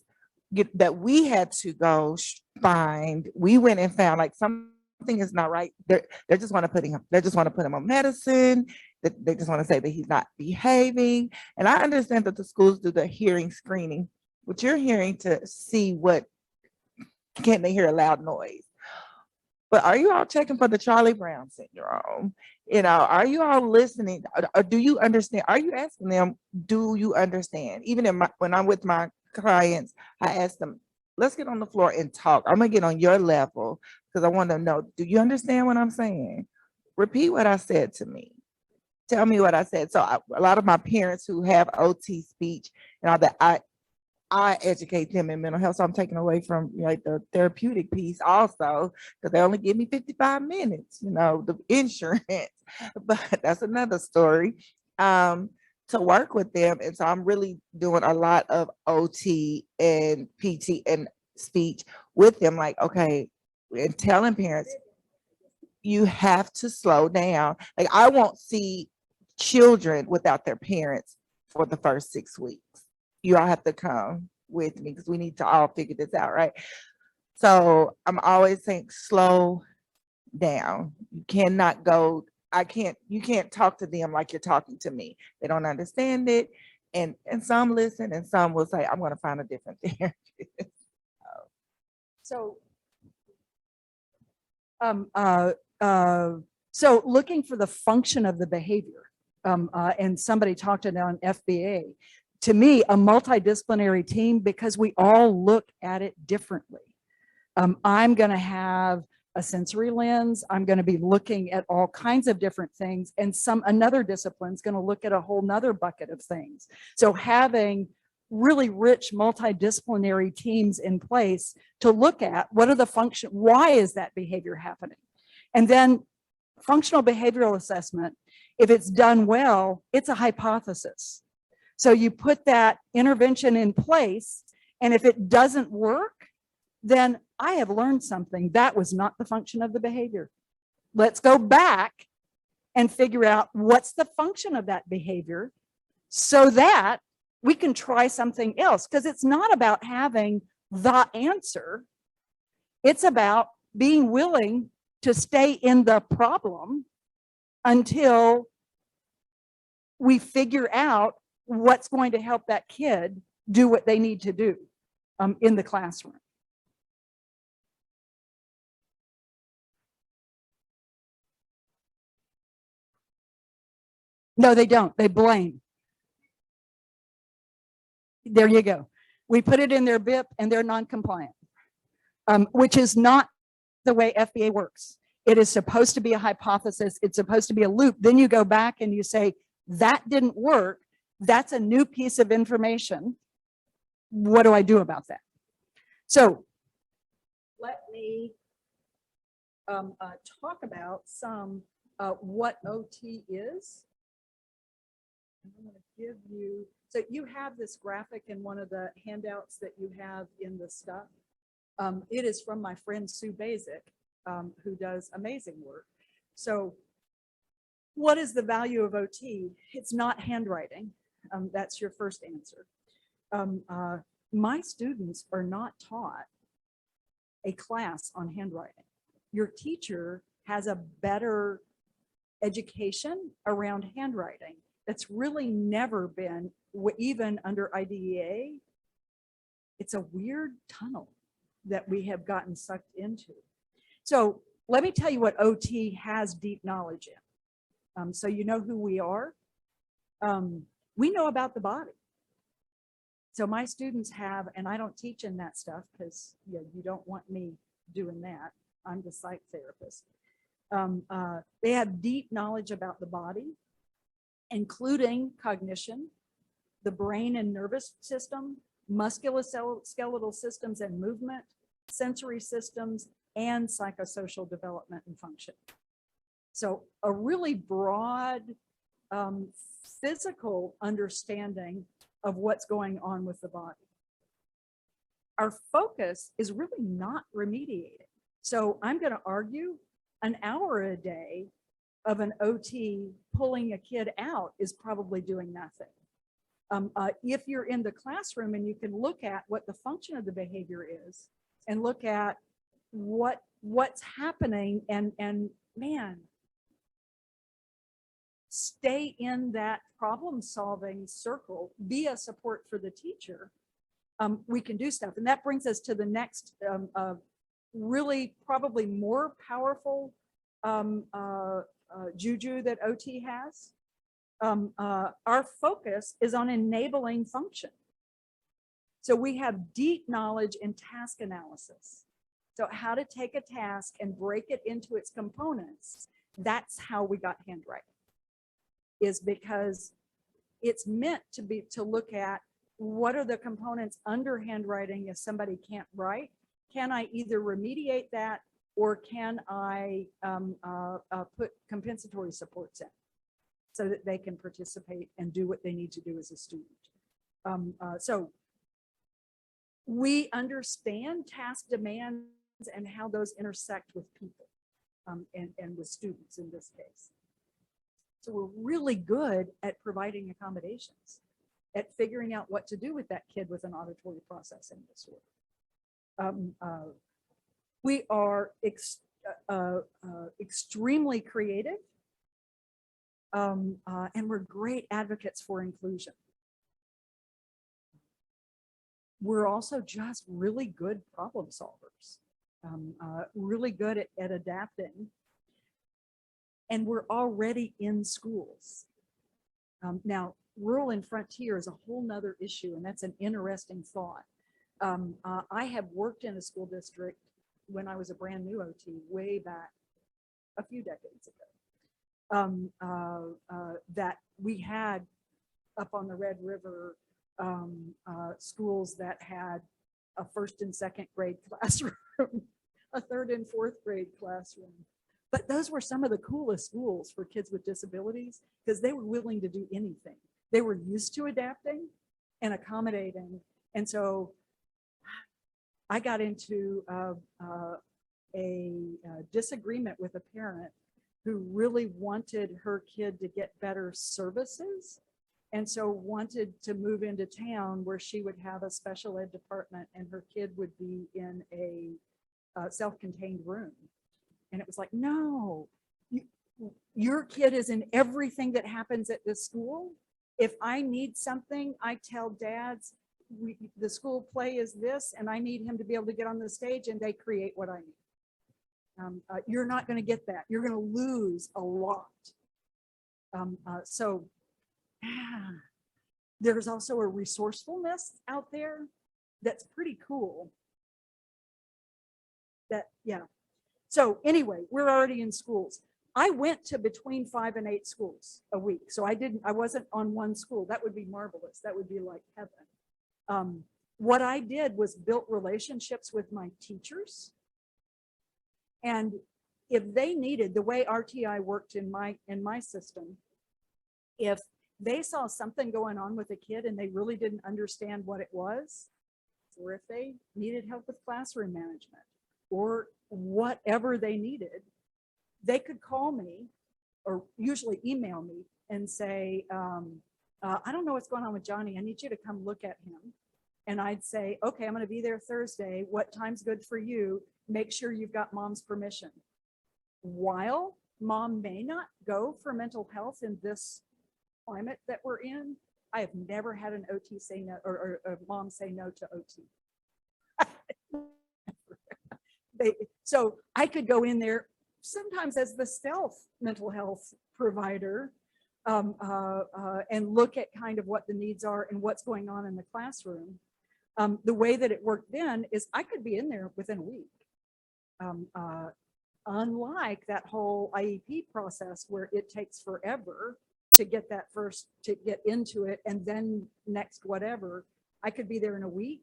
that we had to go find, we went and found like something is not right. They just want to put him, they just want to put him on medicine. They just want to say that he's not behaving. And I understand that the schools do the hearing screening, but you're hearing to see what, can they hear a loud noise? But are you all checking for the Charlie Brown syndrome? You know, are you all listening? Or do you understand? Are you asking them, do you understand? Even when I'm with my clients, I ask them, let's get on the floor and talk. I'm gonna get on your level because I want to know, do you understand what I'm saying? Repeat what I said to me. Tell me what I said. So a lot of my parents who have OT speech and all that, I educate them in mental health. So I'm taking away from like the therapeutic piece also, because they only give me 55 minutes, you know, the insurance, but that's another story, to work with them. And so I'm really doing a lot of OT and PT and speech with them. Like, okay, and telling parents, you have to slow down. Like I won't see children without their parents for the first 6 weeks. You all have to come with me because we need to all figure this out, right? So I'm always saying, slow down. You cannot go, you can't talk to them like you're talking to me. They don't understand it. And some listen and some will say, I'm going to find a different therapist. So, so looking for the function of the behavior, and somebody talked about on FBA, to me, a multidisciplinary team, because we all look at it differently. I'm going to have a sensory lens. I'm going to be looking at all kinds of different things, and another discipline is going to look at a whole nother bucket of things. So having really rich multidisciplinary teams in place to look at what are the function, why is that behavior happening? And then functional behavioral assessment, if it's done well, it's a hypothesis. So you put that intervention in place, and if it doesn't work, then I have learned something. That was not the function of the behavior. Let's go back and figure out what's the function of that behavior so that we can try something else. Because it's not about having the answer. It's about being willing to stay in the problem until we figure out what's going to help that kid do what they need to do in the classroom. No, they don't. They blame. There you go. We put it in their BIP and they're non-compliant, which is not the way FBA works. It is supposed to be a hypothesis. It's supposed to be a loop. Then you go back and you say, that didn't work. That's a new piece of information. What do I do about that? So let me talk about some what OT is. I'm going to give you, so you have this graphic in one of the handouts that you have in the stuff. It is from my friend Sue Basic, who does amazing work. So what is the value of OT? It's not handwriting. That's your first answer. My students are not taught a class on handwriting. Your teacher has a better education around handwriting. That's really never been, even under IDEA, it's a weird tunnel that we have gotten sucked into. So let me tell you what OT has deep knowledge in. So you know who we are. We know about the body. So my students have, and I don't teach in that stuff because you don't want me doing that. I'm the psych therapist. They have deep knowledge about the body, including cognition, the brain and nervous system, musculoskeletal systems and movement, sensory systems, and psychosocial development and function. So a really broad physical understanding of what's going on with the body. Our focus is really not remediating. So I'm going to argue an hour a day of an OT pulling a kid out is probably doing nothing. If you're in the classroom and you can look at what the function of the behavior is and look at what's happening and man, stay in that problem solving circle, be a support for the teacher, we can do stuff. And that brings us to the next really probably more powerful juju that OT has. Our focus is on enabling function. So we have deep knowledge in task analysis. So how to take a task and break it into its components. That's how we got handwriting, is because it's meant to look at what are the components under handwriting if somebody can't write. Can I either remediate that or can I put compensatory supports in so that they can participate and do what they need to do as a student? So we understand task demands and how those intersect with people and with students in this case. So we're really good at providing accommodations, at figuring out what to do with that kid with an auditory processing disorder. We are extremely creative, and we're great advocates for inclusion. We're also just really good problem solvers, really good at adapting. And we're already in schools. Now, rural and frontier is a whole nother issue, and that's an interesting thought. I have worked in a school district when I was a brand new OT way back a few decades ago, that we had up on the Red River schools that had a first and second grade classroom, a third and fourth grade classroom. But those were some of the coolest schools for kids with disabilities because they were willing to do anything. They were used to adapting and accommodating. And so I got into a disagreement with a parent who really wanted her kid to get better services. And so wanted to move into town where she would have a special ed department and her kid would be in a self-contained room. And it was like, no, your kid is in everything that happens at this school. If I need something, I tell dads, the school play is this, and I need him to be able to get on the stage, and they create what I need. You're not going to get that. You're going to lose a lot. So there's also a resourcefulness out there that's pretty cool. Yeah. So anyway, we're already in schools. I went to between 5 and 8 schools a week. So I wasn't on one school. That would be marvelous. That would be like heaven. What I did was built relationships with my teachers. And if they needed, the way RTI worked in my system, if they saw something going on with a kid and they really didn't understand what it was, or if they needed help with classroom management or whatever they needed, they could call me or usually email me and say, I don't know what's going on with Johnny. I need you to come look at him. And I'd say, okay, I'm going to be there Thursday. What time's good for you? Make sure you've got mom's permission. While mom may not go for mental health in this climate that we're in, I have never had an OT say no or a mom say no to OT. So I could go in there sometimes as the stealth mental health provider and look at kind of what the needs are and what's going on in the classroom. The way that it worked then is I could be in there within a week. Unlike that whole IEP process where it takes forever to get that first, to get into it and then next whatever, I could be there in a week.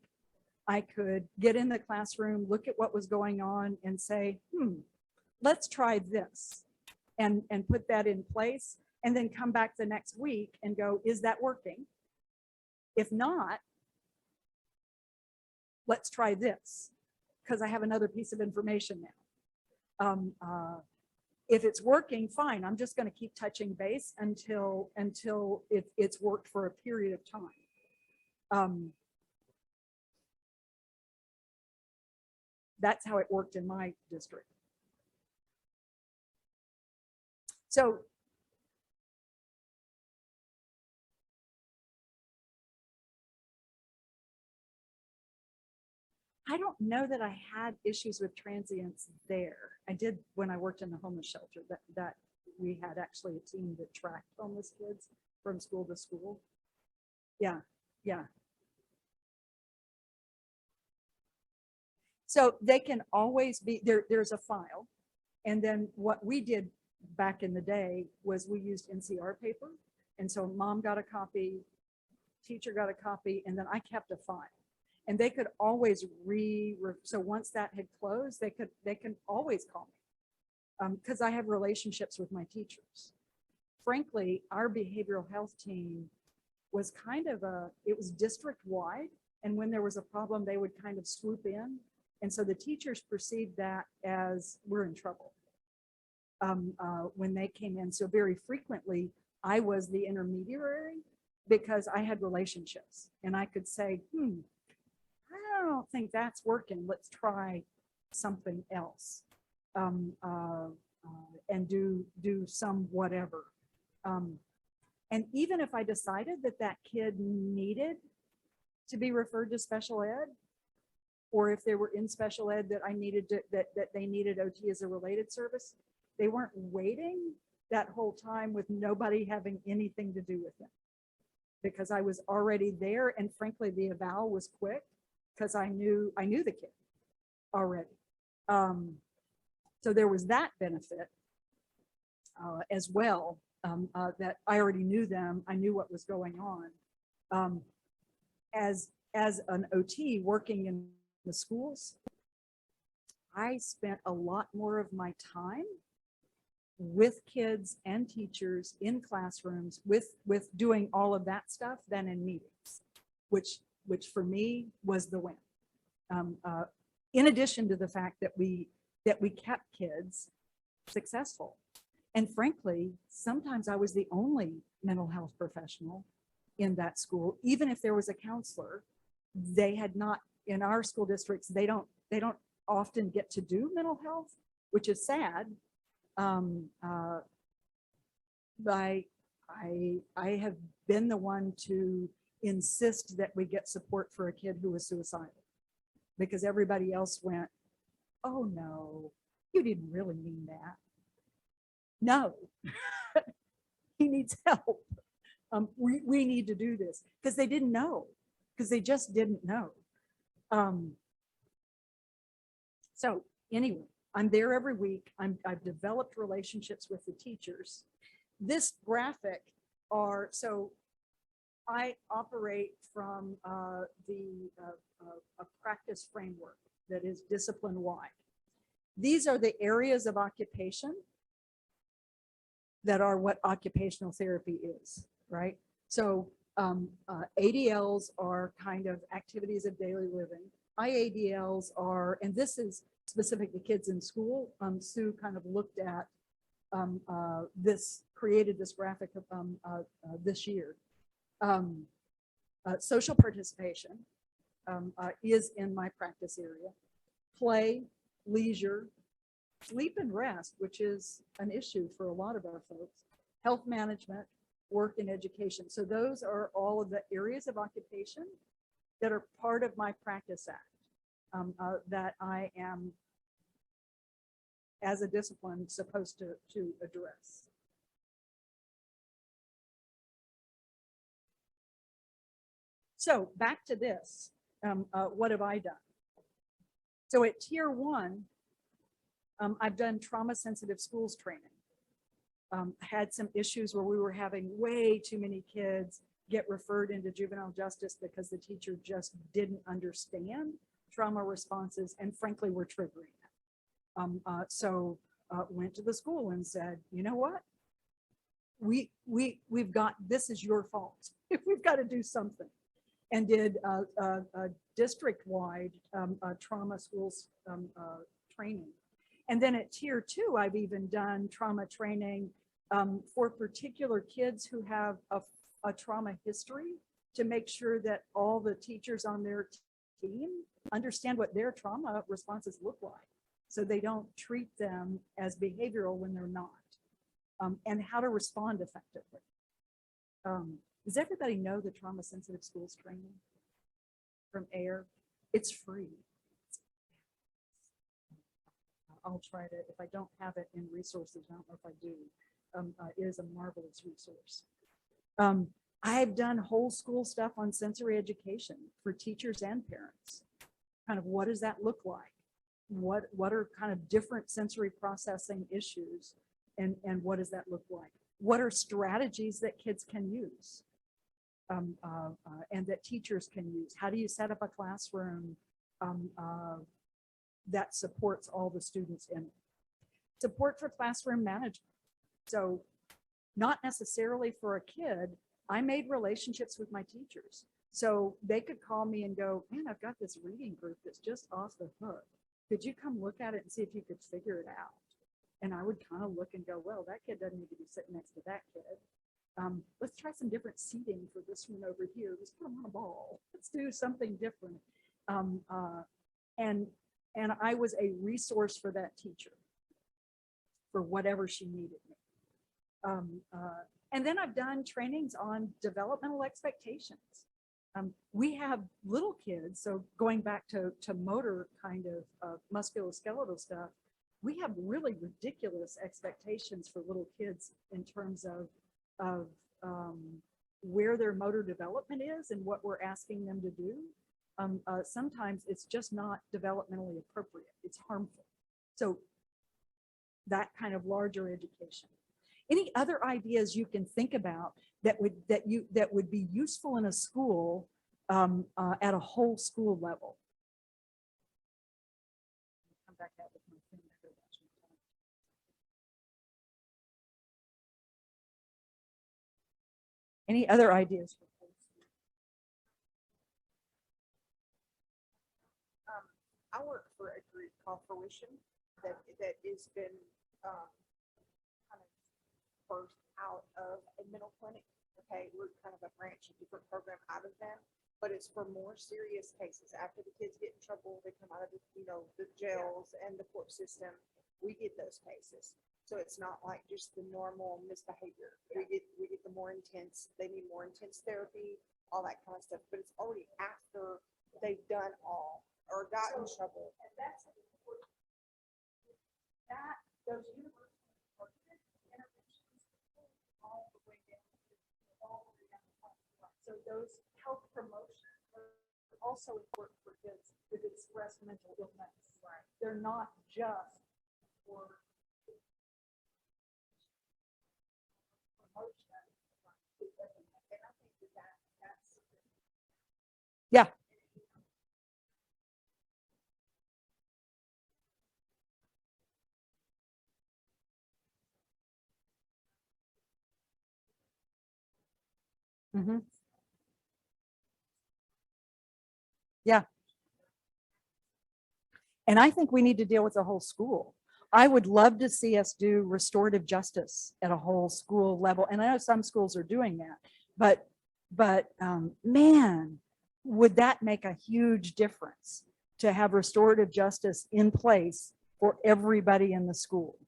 I could get in the classroom, look at what was going on and say, let's try this and put that in place and then come back the next week and go, is that working? If not, let's try this because I have another piece of information now. if it's working, fine. I'm just going to keep touching base until it's worked for a period of time. That's how it worked in my district. So I don't know that I had issues with transients there. I did when I worked in the homeless shelter, that we had actually a team that tracked homeless kids from school to school. Yeah, yeah. So they can always be there. There's a file. And then what we did back in the day was we used NCR paper. And so mom got a copy, teacher got a copy, and then I kept a file. And they could always so once that had closed, they can always call me because I have relationships with my teachers. Frankly, our behavioral health team was kind of it was district wide. And when there was a problem, they would kind of swoop in. And so the teachers perceived that as we're in trouble when they came in. So very frequently, I was the intermediary because I had relationships and I could say, I don't think that's working. Let's try something else and do some whatever. And even if I decided that that kid needed to be referred to special ed, or if they were in special ed that I needed to, that they needed OT as a related service, they weren't waiting that whole time with nobody having anything to do with them because I was already there. And frankly, the eval was quick because I knew the kid already. So there was that benefit as well, that I already knew them. I knew what was going on. As an OT working in the schools, I spent a lot more of my time with kids and teachers in classrooms with doing all of that stuff than in meetings, which for me was the win. In addition to the fact that we kept kids successful. And frankly, sometimes I was the only mental health professional in that school. Even if there was a counselor, they had not, in our school districts, they don't often get to do mental health, which is sad. I have been the one to insist that we get support for a kid who was suicidal because everybody else went, oh no, you didn't really mean that. No, he needs help. We need to do this because they didn't know, because they just didn't know. So anyway, I'm there every week. I've developed relationships with the teachers. This graphic so I operate from a practice framework that is discipline wide. These are the areas of occupation that are what occupational therapy is, right? So ADLs are kind of activities of daily living. IADLs are, and this is specific to kids in school. Sue kind of looked at created this graphic this year. Social participation is in my practice area. Play, leisure, sleep and rest, which is an issue for a lot of our folks. Health management, work and education. So those are all of the areas of occupation that are part of my practice act that I am, as a discipline, supposed to address. So back to this, what have I done? So at tier 1, I've done trauma sensitive schools training. Had some issues where we were having way too many kids get referred into juvenile justice because the teacher just didn't understand trauma responses and frankly were triggering it. So went to the school and said, you know what? We've got, this is your fault. We've got to do something. And did a district-wide trauma schools training. And then at tier 2, I've even done trauma training for particular kids who have a trauma history, to make sure that all the teachers on their team understand what their trauma responses look like, so they don't treat them as behavioral when they're not, and how to respond effectively. Does everybody know the trauma sensitive schools training from AIR? It's free. I'll try to, if I don't have it in resources, I don't know if I do. It is a marvelous resource. I've done whole school stuff on sensory education for teachers and parents. Kind of what does that look like? What are kind of different sensory processing issues, and what does that look like? What are strategies that kids can use and that teachers can use? How do you set up a classroom that supports all the students in it? Support for classroom management. So not necessarily for a kid, I made relationships with my teachers. So they could call me and go, man, I've got this reading group that's just off the hook. Could you come look at it and see if you could figure it out? And I would kind of look and go, well, that kid doesn't need to be sitting next to that kid. Let's try some different seating for this one over here. Let's put them on a ball. Let's do something different. And I was a resource for that teacher for whatever she needed me. And then I've done trainings on developmental expectations. We have little kids, so going back to motor kind of musculoskeletal stuff, we have really ridiculous expectations for little kids in terms of where their motor development is and what we're asking them to do. Sometimes it's just not developmentally appropriate. It's harmful. So that kind of larger education. Any other ideas you can think about that would be useful in a school at a whole school level? Come back out with my thing. Any other ideas? I work for a group called Fruition that has been kind of birthed out of a mental clinic. Okay, we're kind of a branch, a different program out of them, but it's for more serious cases. After the kids get in trouble, they come out of the, the jails and the court system. We get those cases. So it's not like just the normal misbehavior. We get the more intense, they need more intense therapy, all that kind of stuff. But it's already after they've done all or got in trouble. And that's that those universal interventions all the way down to all the way down the front. So those health promotions are also important for kids with expressed mental illness. Right. They're not just for promotion. And I think that's Yeah. Mm-hmm. Yeah. And I think we need to deal with the whole school. I would love to see us do restorative justice at a whole school level. And I know some schools are doing that, but man, would that make a huge difference to have restorative justice in place for everybody in the school.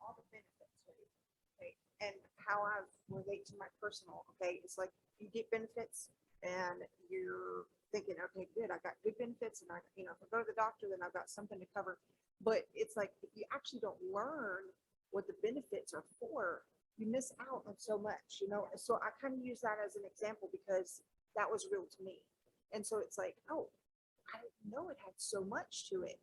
all the benefits, right? Okay, and how I relate to my personal, okay, it's like you get benefits and you're thinking, okay, good, I got good benefits, and I, if I go to the doctor, then I've got something to cover. But it's like if you actually don't learn what the benefits are for, you miss out on so much, So I kind of use that as an example because that was real to me. And so it's like, oh, I didn't know it had so much to it,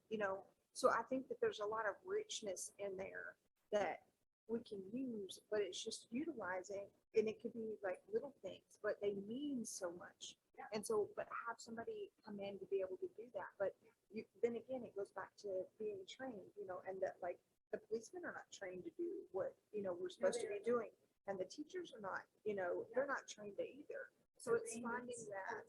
So I think that there's a lot of richness in there that we can use, but it's just utilizing, and it could be like little things, but they mean so much. And so, but have somebody come in to be able to do that. But then again, it goes back to being trained, and that like the policemen are not trained to do what, we're supposed to be doing. And the teachers are not, they're not trained to either. So it's finding that.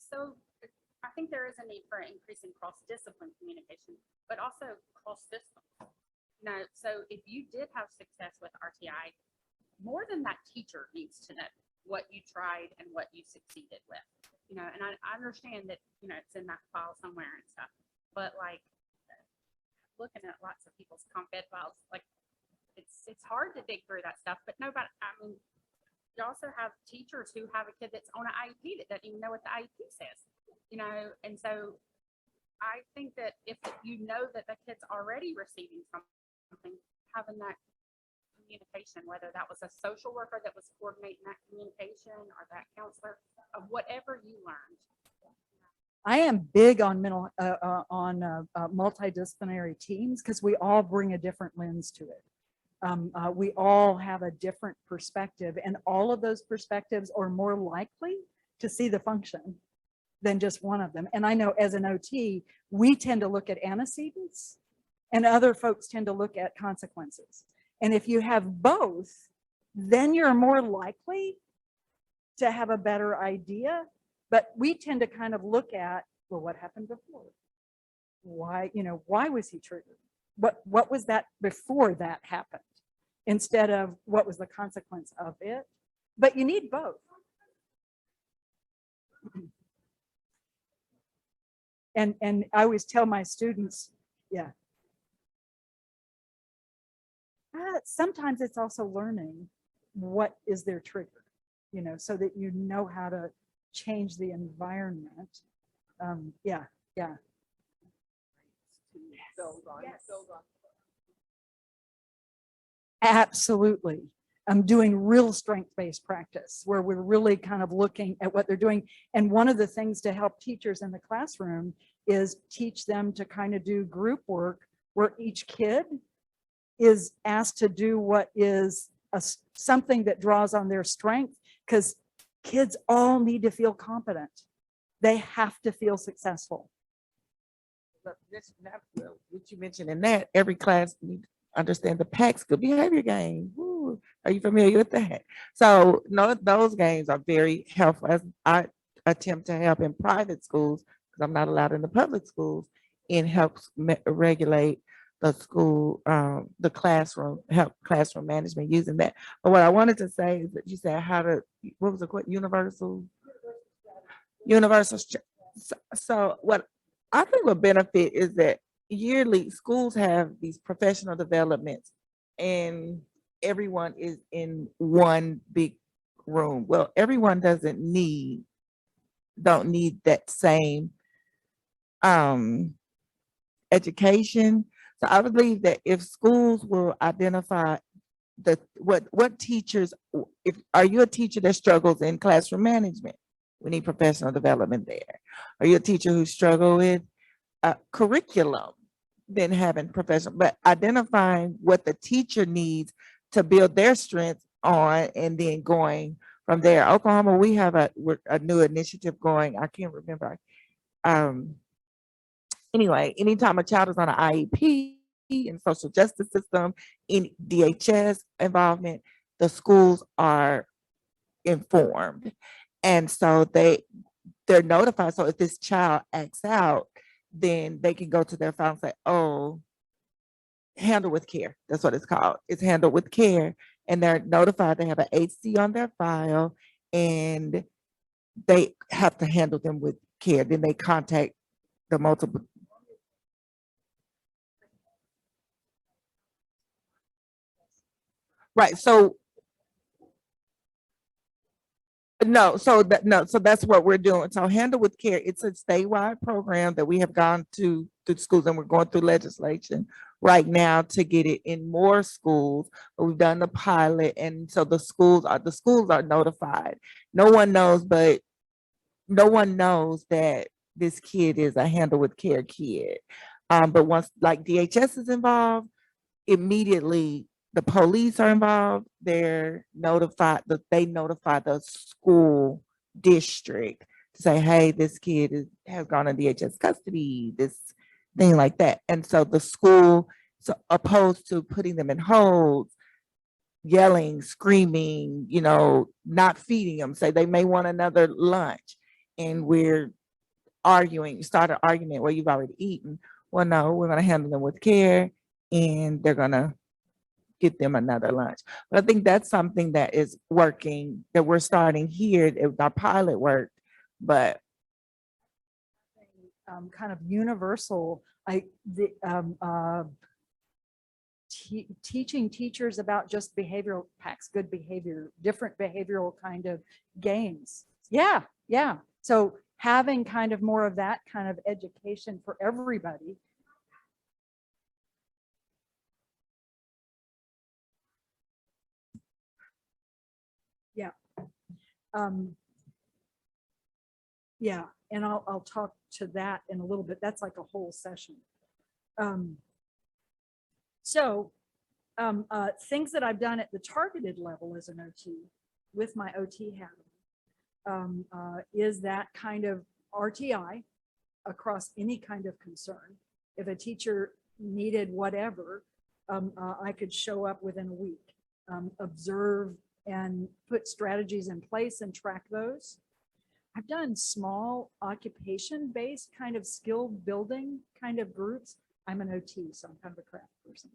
So I think there is a need for increasing cross-discipline communication, but also cross-system. So if you did have success with RTI, more than that teacher needs to know what you tried and what you succeeded with. And I understand that, it's in that file somewhere and stuff, but like looking at lots of people's comp ed files, like it's hard to dig through that stuff, but nobody, you also have teachers who have a kid that's on an IEP that doesn't even know what the IEP says, and so I think that if you know that the kid's already receiving something, having that communication, whether that was a social worker that was coordinating that communication or that counselor, of whatever you learned. I am big on multidisciplinary teams because we all bring a different lens to it. We all have a different perspective, and all of those perspectives are more likely to see the function than just one of them. And I know as an OT, we tend to look at antecedents and other folks tend to look at consequences. And if you have both, then you're more likely to have a better idea. But we tend to kind of look at, well, what happened before? Why was he triggered? What was that before that happened? Instead of what was the consequence of it? But you need both. And I always tell my students, yeah. Sometimes it's also learning what is their trigger, so that you know how to change the environment. Yeah. Absolutely. I'm doing real strength-based practice where we're really kind of looking at what they're doing. And one of the things to help teachers in the classroom is teach them to kind of do group work where each kid is asked to do what is something that draws on their strength, because kids all need to feel competent. They have to feel successful. What you mentioned in that, every class needs to understand the PAC skill behavior game. Woo. Are you familiar with that? So no, those games are very helpful as I attempt to help in private schools, because I'm not allowed in the public schools, and helps regulate the school, the classroom, help classroom management using that. But what I wanted to say is that you said what was it, universal. So what I think would benefit is that yearly schools have these professional developments and everyone is in one big room. Well, everyone don't need that same education. So I believe that if schools will identify what teachers, are you a teacher that struggles in classroom management? We need professional development there. Are you a teacher who struggle with curriculum? Then having professional, but identifying what the teacher needs to build their strengths on, and then going from there. Oklahoma, we have a new initiative going. I can't remember. Anyway, anytime a child is on an IEP in social justice system, in DHS involvement, the schools are informed. And so they're notified. So if this child acts out, then they can go to their file and say, oh, handle with care. That's what it's called. It's handled with care. And they're notified. They have an HC on their file and they have to handle them with care. Then they contact the multiple. Right. So so that's what we're doing. So Handle with Care, it's a statewide program that we have gone to schools, and we're going through legislation right now to get it in more schools. But we've done the pilot, and so the schools are notified. No one knows, but no one knows that this kid is a handle with care kid. But once like DHS is involved, immediately the police are involved. They're notified that they notify the school district to say, hey, this kid has gone in DHS custody, this thing like that. And so the school, so opposed to putting them in holds, yelling, screaming, not feeding them, say they may want another lunch. And we're start an argument where you've already eaten. Well, no, we're going to handle them with care and they're going to get them another lunch. But I think that's something that is working, that we're starting here. Our pilot worked, but kind of universal, teaching teachers about just behavioral packs, good behavior, different behavioral kind of games. Yeah, yeah. So having kind of more of that kind of education for everybody. Yeah. Yeah, and I'll talk to that in a little bit. That's like a whole session. Things that I've done at the targeted level as an OT with my OT hat is that kind of RTI across any kind of concern. If a teacher needed whatever, I could show up within a week, observe and put strategies in place and track those. I've done small occupation-based kind of skill building kind of groups. I'm an OT, so I'm kind of a craft person.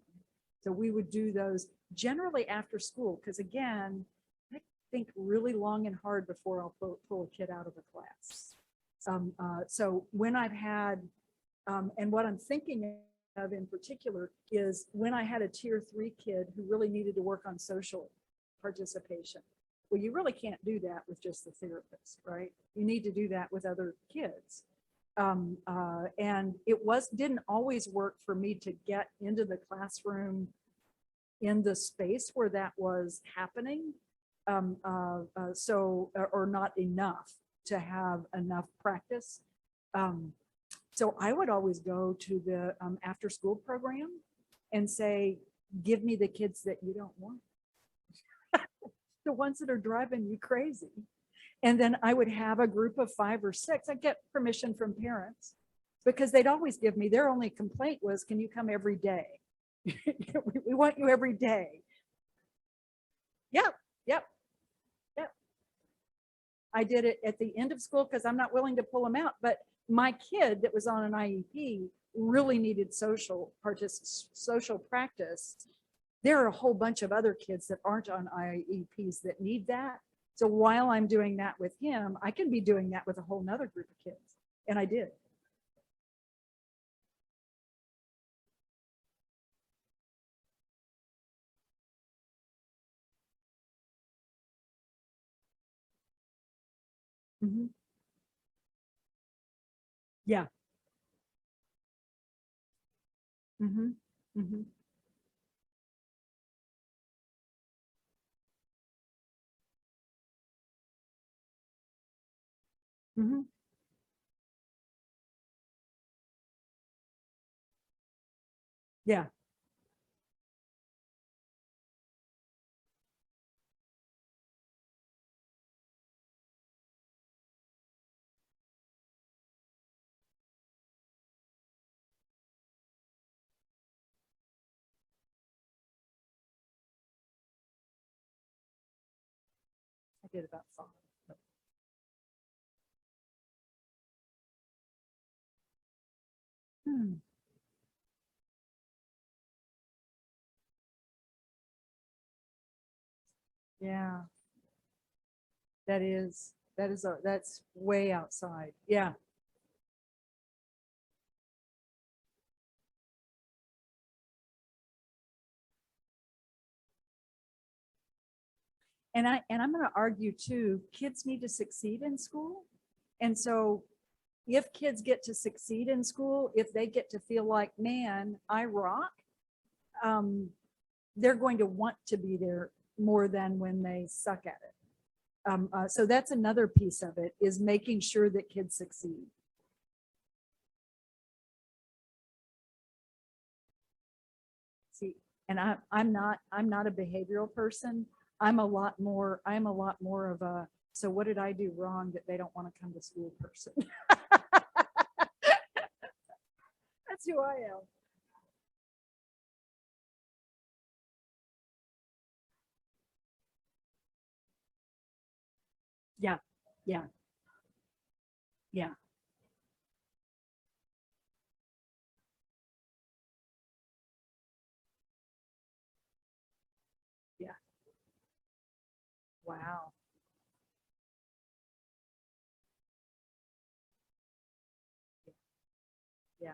So we would do those generally after school, because again, I think really long and hard before I'll pull a kid out of a class. So when I've had, and what I'm thinking of in particular is when I had a tier 3 kid who really needed to work on social participation. Well, you really can't do that with just the therapist, right? You need to do that with other kids. And it didn't always work for me to get into the classroom in the space where that was happening. Or not enough to have enough practice. So I would always go to the after school program and say, give me the kids that you don't want. The ones that are driving you crazy. And then I would have a group of 5 or 6. I'd get permission from parents because they'd always give me, their only complaint was, can you come every day? We want you every day. Yep. I did it at the end of school because I'm not willing to pull them out. But my kid that was on an IEP really needed social practice. There are a whole bunch of other kids that aren't on IEPs that need that. So while I'm doing that with him, I can be doing that with a whole nother group of kids. And I did. Mm-hmm. Yeah. Mm-hmm. Mm-hmm. Mm-hmm. Yeah. I did about 5. Hmm. Yeah. That's way outside. Yeah. And I'm going to argue too, kids need to succeed in school. And so if kids get to succeed in school, if they get to feel like, man, I rock, they're going to want to be there more than when they suck at it. So that's another piece of it, is making sure that kids succeed. See, and I'm not a behavioral person. I'm a lot more of a, so what did I do wrong that they don't want to come to school person? That's who I am. Yeah, yeah, yeah. Yeah. Wow. Yeah.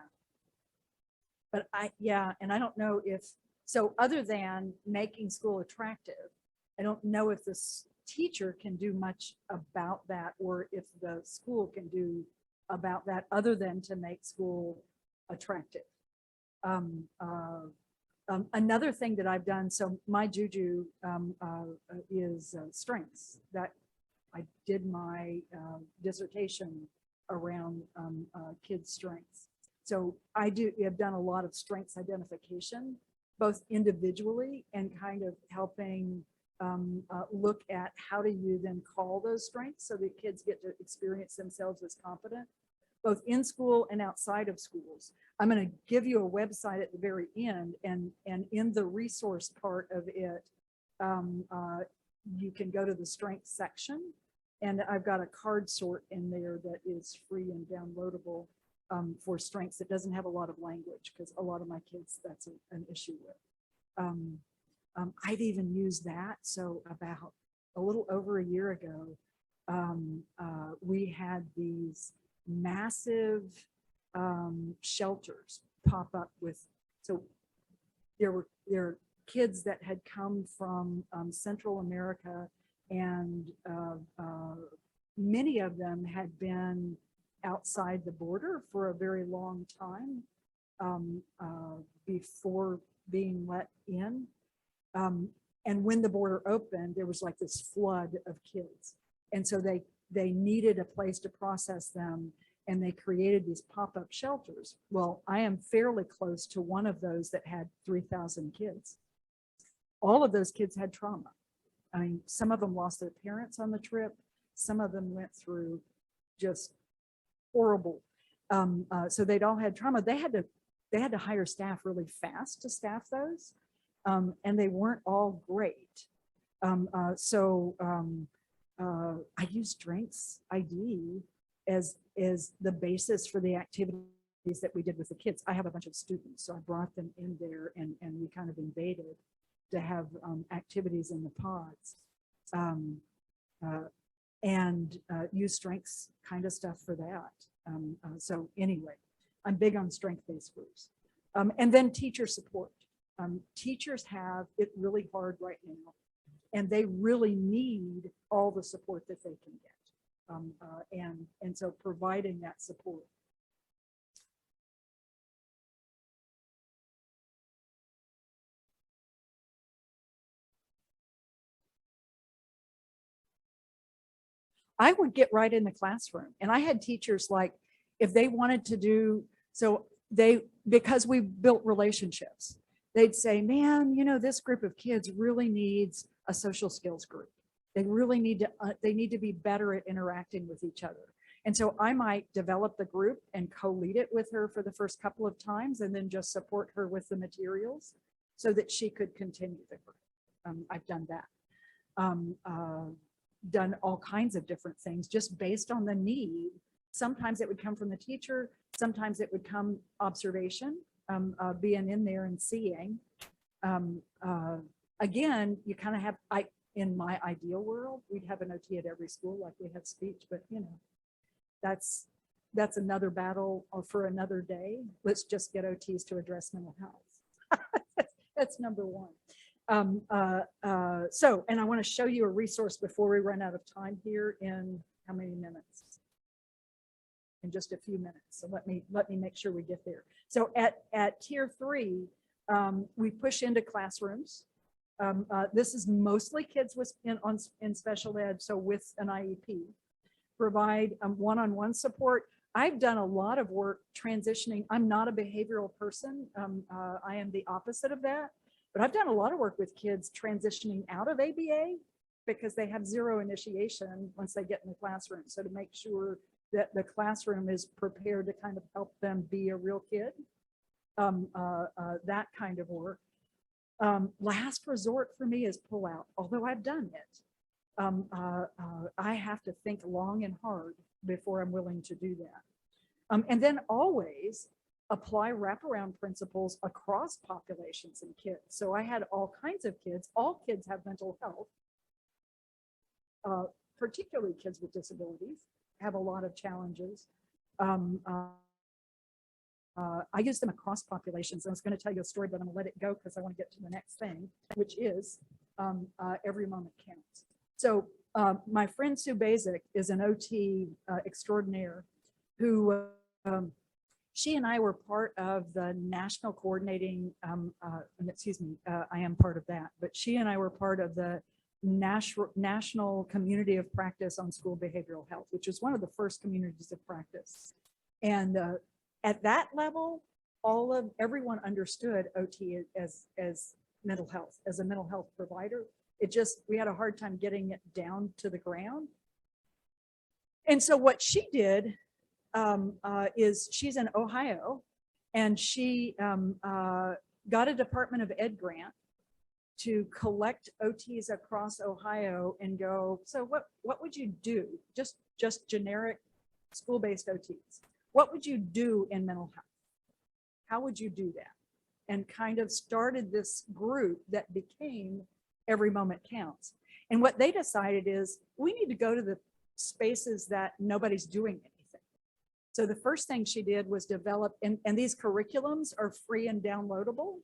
But yeah, and I don't know if, so other than making school attractive, I don't know if this teacher can do much about that, or if the school can do about that other than to make school attractive. Another thing that I've done, so my juju is strengths. That I did my dissertation around kids' strengths. So have done a lot of strengths identification, both individually and kind of helping look at how do you then call those strengths so that kids get to experience themselves as competent, both in school and outside of schools. I'm going to give you a website at the very end, and in the resource part of it, you can go to the strengths section, and I've got a card sort in there that is free and downloadable for strengths. It doesn't have a lot of language because a lot of my kids, that's an issue with. I've even used that. So about a little over a year ago, we had these massive shelters pop up with, so there were kids that had come from Central America, and many of them had been outside the border for a very long time before being let in. And when the border opened, there was like this flood of kids. And so they needed a place to process them, and they created these pop-up shelters. Well, I am fairly close to one of those that had 3,000 kids. All of those kids had trauma. I mean, some of them lost their parents on the trip. Some of them went through just horrible. So they'd all had trauma. They had to hire staff really fast to staff those. And they weren't all great. I use strengths ID as the basis for the activities that we did with the kids. I have a bunch of students, so I brought them in there, and we kind of invaded to have activities in the pods, and use strengths kind of stuff for that. So anyway, I'm big on strength-based groups. And then teacher support. Teachers have it really hard right now, and they really need all the support that they can get. And so providing that support. I would get right in the classroom, and I had teachers, like, if they wanted to do, so because we built relationships, they'd say, man, this group of kids really needs a social skills group. They really need to be better at interacting with each other. And so I might develop the group and co-lead it with her for the first couple of times, and then just support her with the materials so that she could continue the group. I've done that. Done all kinds of different things just based on the need. Sometimes it would come from the teacher. Sometimes it would come observation, being in there and seeing. Again, you kind of have, in my ideal world, we'd have an OT at every school like we have speech, but that's another battle for another day. Let's just get OTs to address mental health. That's number one. And I want to show you a resource before we run out of time here in how many minutes? In just a few minutes. So let me make sure we get there. So at tier 3, We push into classrooms. This is mostly kids in special ed, so with an IEP. Provide one-on-one support. I've done a lot of work transitioning. I'm not a behavioral person. I am the opposite of that. But I've done a lot of work with kids transitioning out of ABA because they have zero initiation once they get in the classroom. So to make sure that the classroom is prepared to kind of help them be a real kid, that kind of work. Last resort for me is pull out, although I've done it. I have to think long and hard before I'm willing to do that. And then always apply wraparound principles across populations and kids. So I had all kinds of kids. All kids have mental health, particularly kids with disabilities, have a lot of challenges. I use them across populations. I was going to tell you a story, but I'm going to let it go because I want to get to the next thing, which is every moment counts. So my friend Sue Basic is an OT extraordinaire who she and I were part of the national coordinating, I am part of that, but she and I were part of the national community of practice on school behavioral health, which was one of the first communities of practice. And at that level, everyone understood OT as mental health, as a mental health provider. We had a hard time getting it down to the ground. And so what she did is she's in Ohio, and she got a Department of Ed grant to collect OTs across Ohio and go, so what would you do? Just generic school-based OTs. What would you do in mental health? How would you do that? And kind of started this group that became Every Moment Counts. And what they decided is we need to go to the spaces that nobody's doing anything. So the first thing she did was develop, and these curriculums are free and downloadable.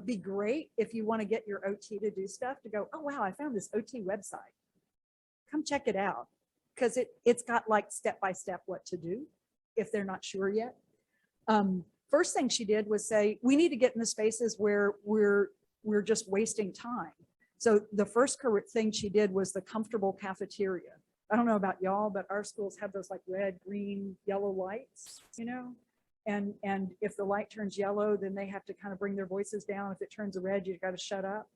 Be great if you want to get your OT to do stuff, to go, oh, wow, I found this OT website. Come check it out. Because it's got like step-by-step what to do if they're not sure yet. First thing she did was say, we need to get in the spaces where we're just wasting time. So the first thing she did was the comfortable cafeteria. I don't know about y'all, but our schools have those like red, green, yellow lights, you know? And if the light turns yellow, then they have to kind of bring their voices down. If it turns red, you've got to shut up.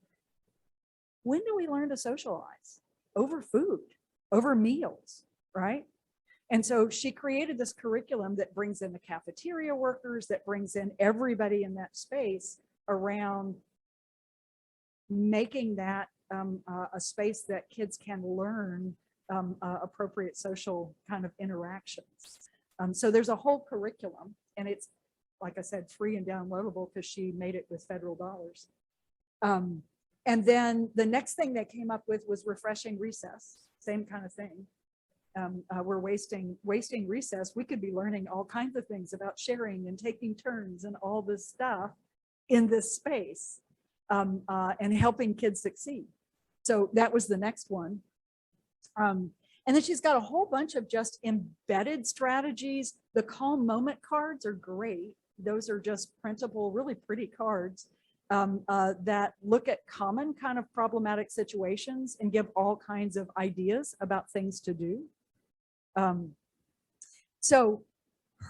When do we learn to socialize? Over food, over meals, right? And so she created this curriculum that brings in the cafeteria workers, that brings in everybody in that space around making that a space that kids can learn appropriate social kind of interactions. So there's a whole curriculum, and it's, like I said, free and downloadable because she made it with federal dollars. And then the next thing they came up with was refreshing recess, same kind of thing. We're wasting recess. We could be learning all kinds of things about sharing and taking turns and all this stuff in this space, and helping kids succeed. So that was the next one. And then she's got a whole bunch of just embedded strategies. The calm moment cards are great. Those are just printable, really pretty cards that look at common kind of problematic situations and give all kinds of ideas about things to do. So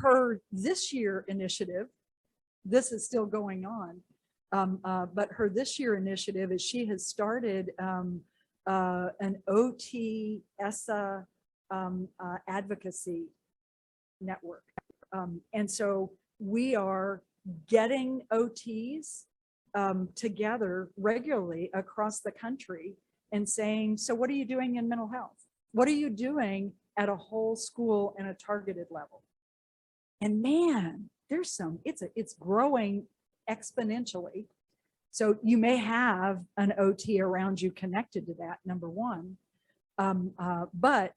her this year initiative, this is still going on, but her this year initiative is she has started an OT ESSA advocacy network. And so we are getting OTs together regularly across the country and saying, so what are you doing in mental health? What are you doing at a whole school and a targeted level? And man, there's it's growing exponentially. So you may have an OT around you connected to that, number one. But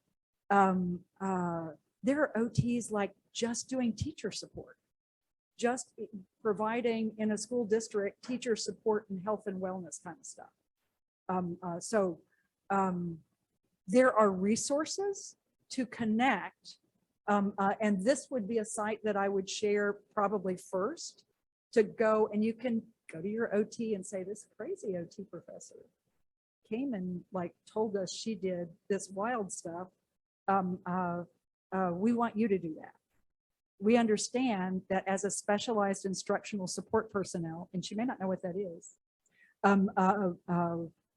there are OTs like just doing teacher support, just providing in a school district teacher support and health and wellness kind of stuff. So there are resources to connect. And this would be a site that I would share probably first, to go, and you can go to your OT and say, this crazy OT professor came and like told us she did this wild stuff. We want you to do that. We understand that as a specialized instructional support personnel, and she may not know what that is,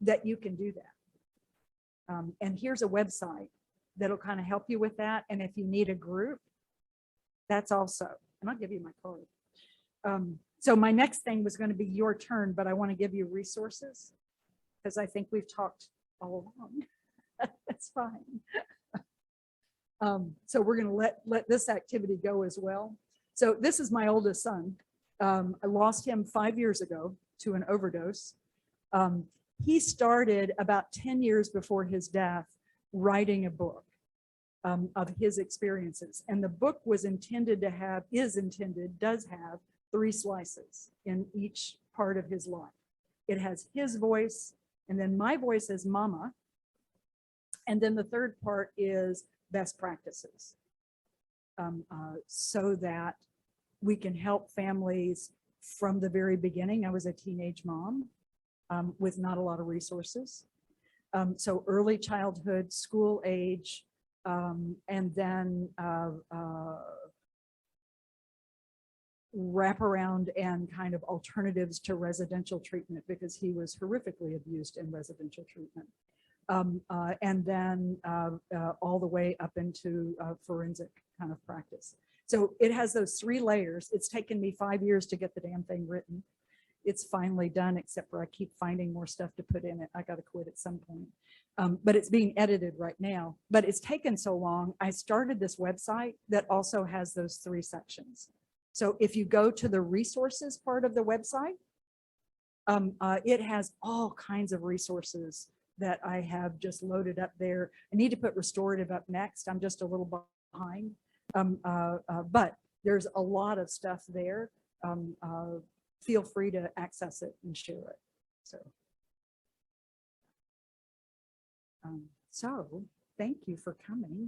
that you can do that. And here's a website that'll kind of help you with that. And if you need a group, that's also, and I'll give you my card. So my next thing was going to be your turn, but I want to give you resources because I think we've talked all along. That's fine. So we're going to let this activity go as well. So this is my oldest son. I lost him 5 years ago to an overdose. He started about 10 years before his death writing a book of his experiences. And the book was intended to have, does have 3 slices in each part of his life. It has his voice, and then my voice as mama. And then the third part is best practices, so that we can help families from the very beginning. I was a teenage mom with not a lot of resources. So early childhood, school age, and then wraparound and kind of alternatives to residential treatment because he was horrifically abused in residential treatment. And then all the way up into forensic kind of practice. So it has those 3 layers. It's taken me 5 years to get the damn thing written. It's finally done, except for I keep finding more stuff to put in it. I got to quit at some point. But it's being edited right now. But it's taken so long. I started this website that also has those 3 sections. So if you go to the resources part of the website, it has all kinds of resources that I have just loaded up there. I need to put restorative up next. I'm just a little behind. But there's a lot of stuff there. Feel free to access it and share it. So thank you for coming.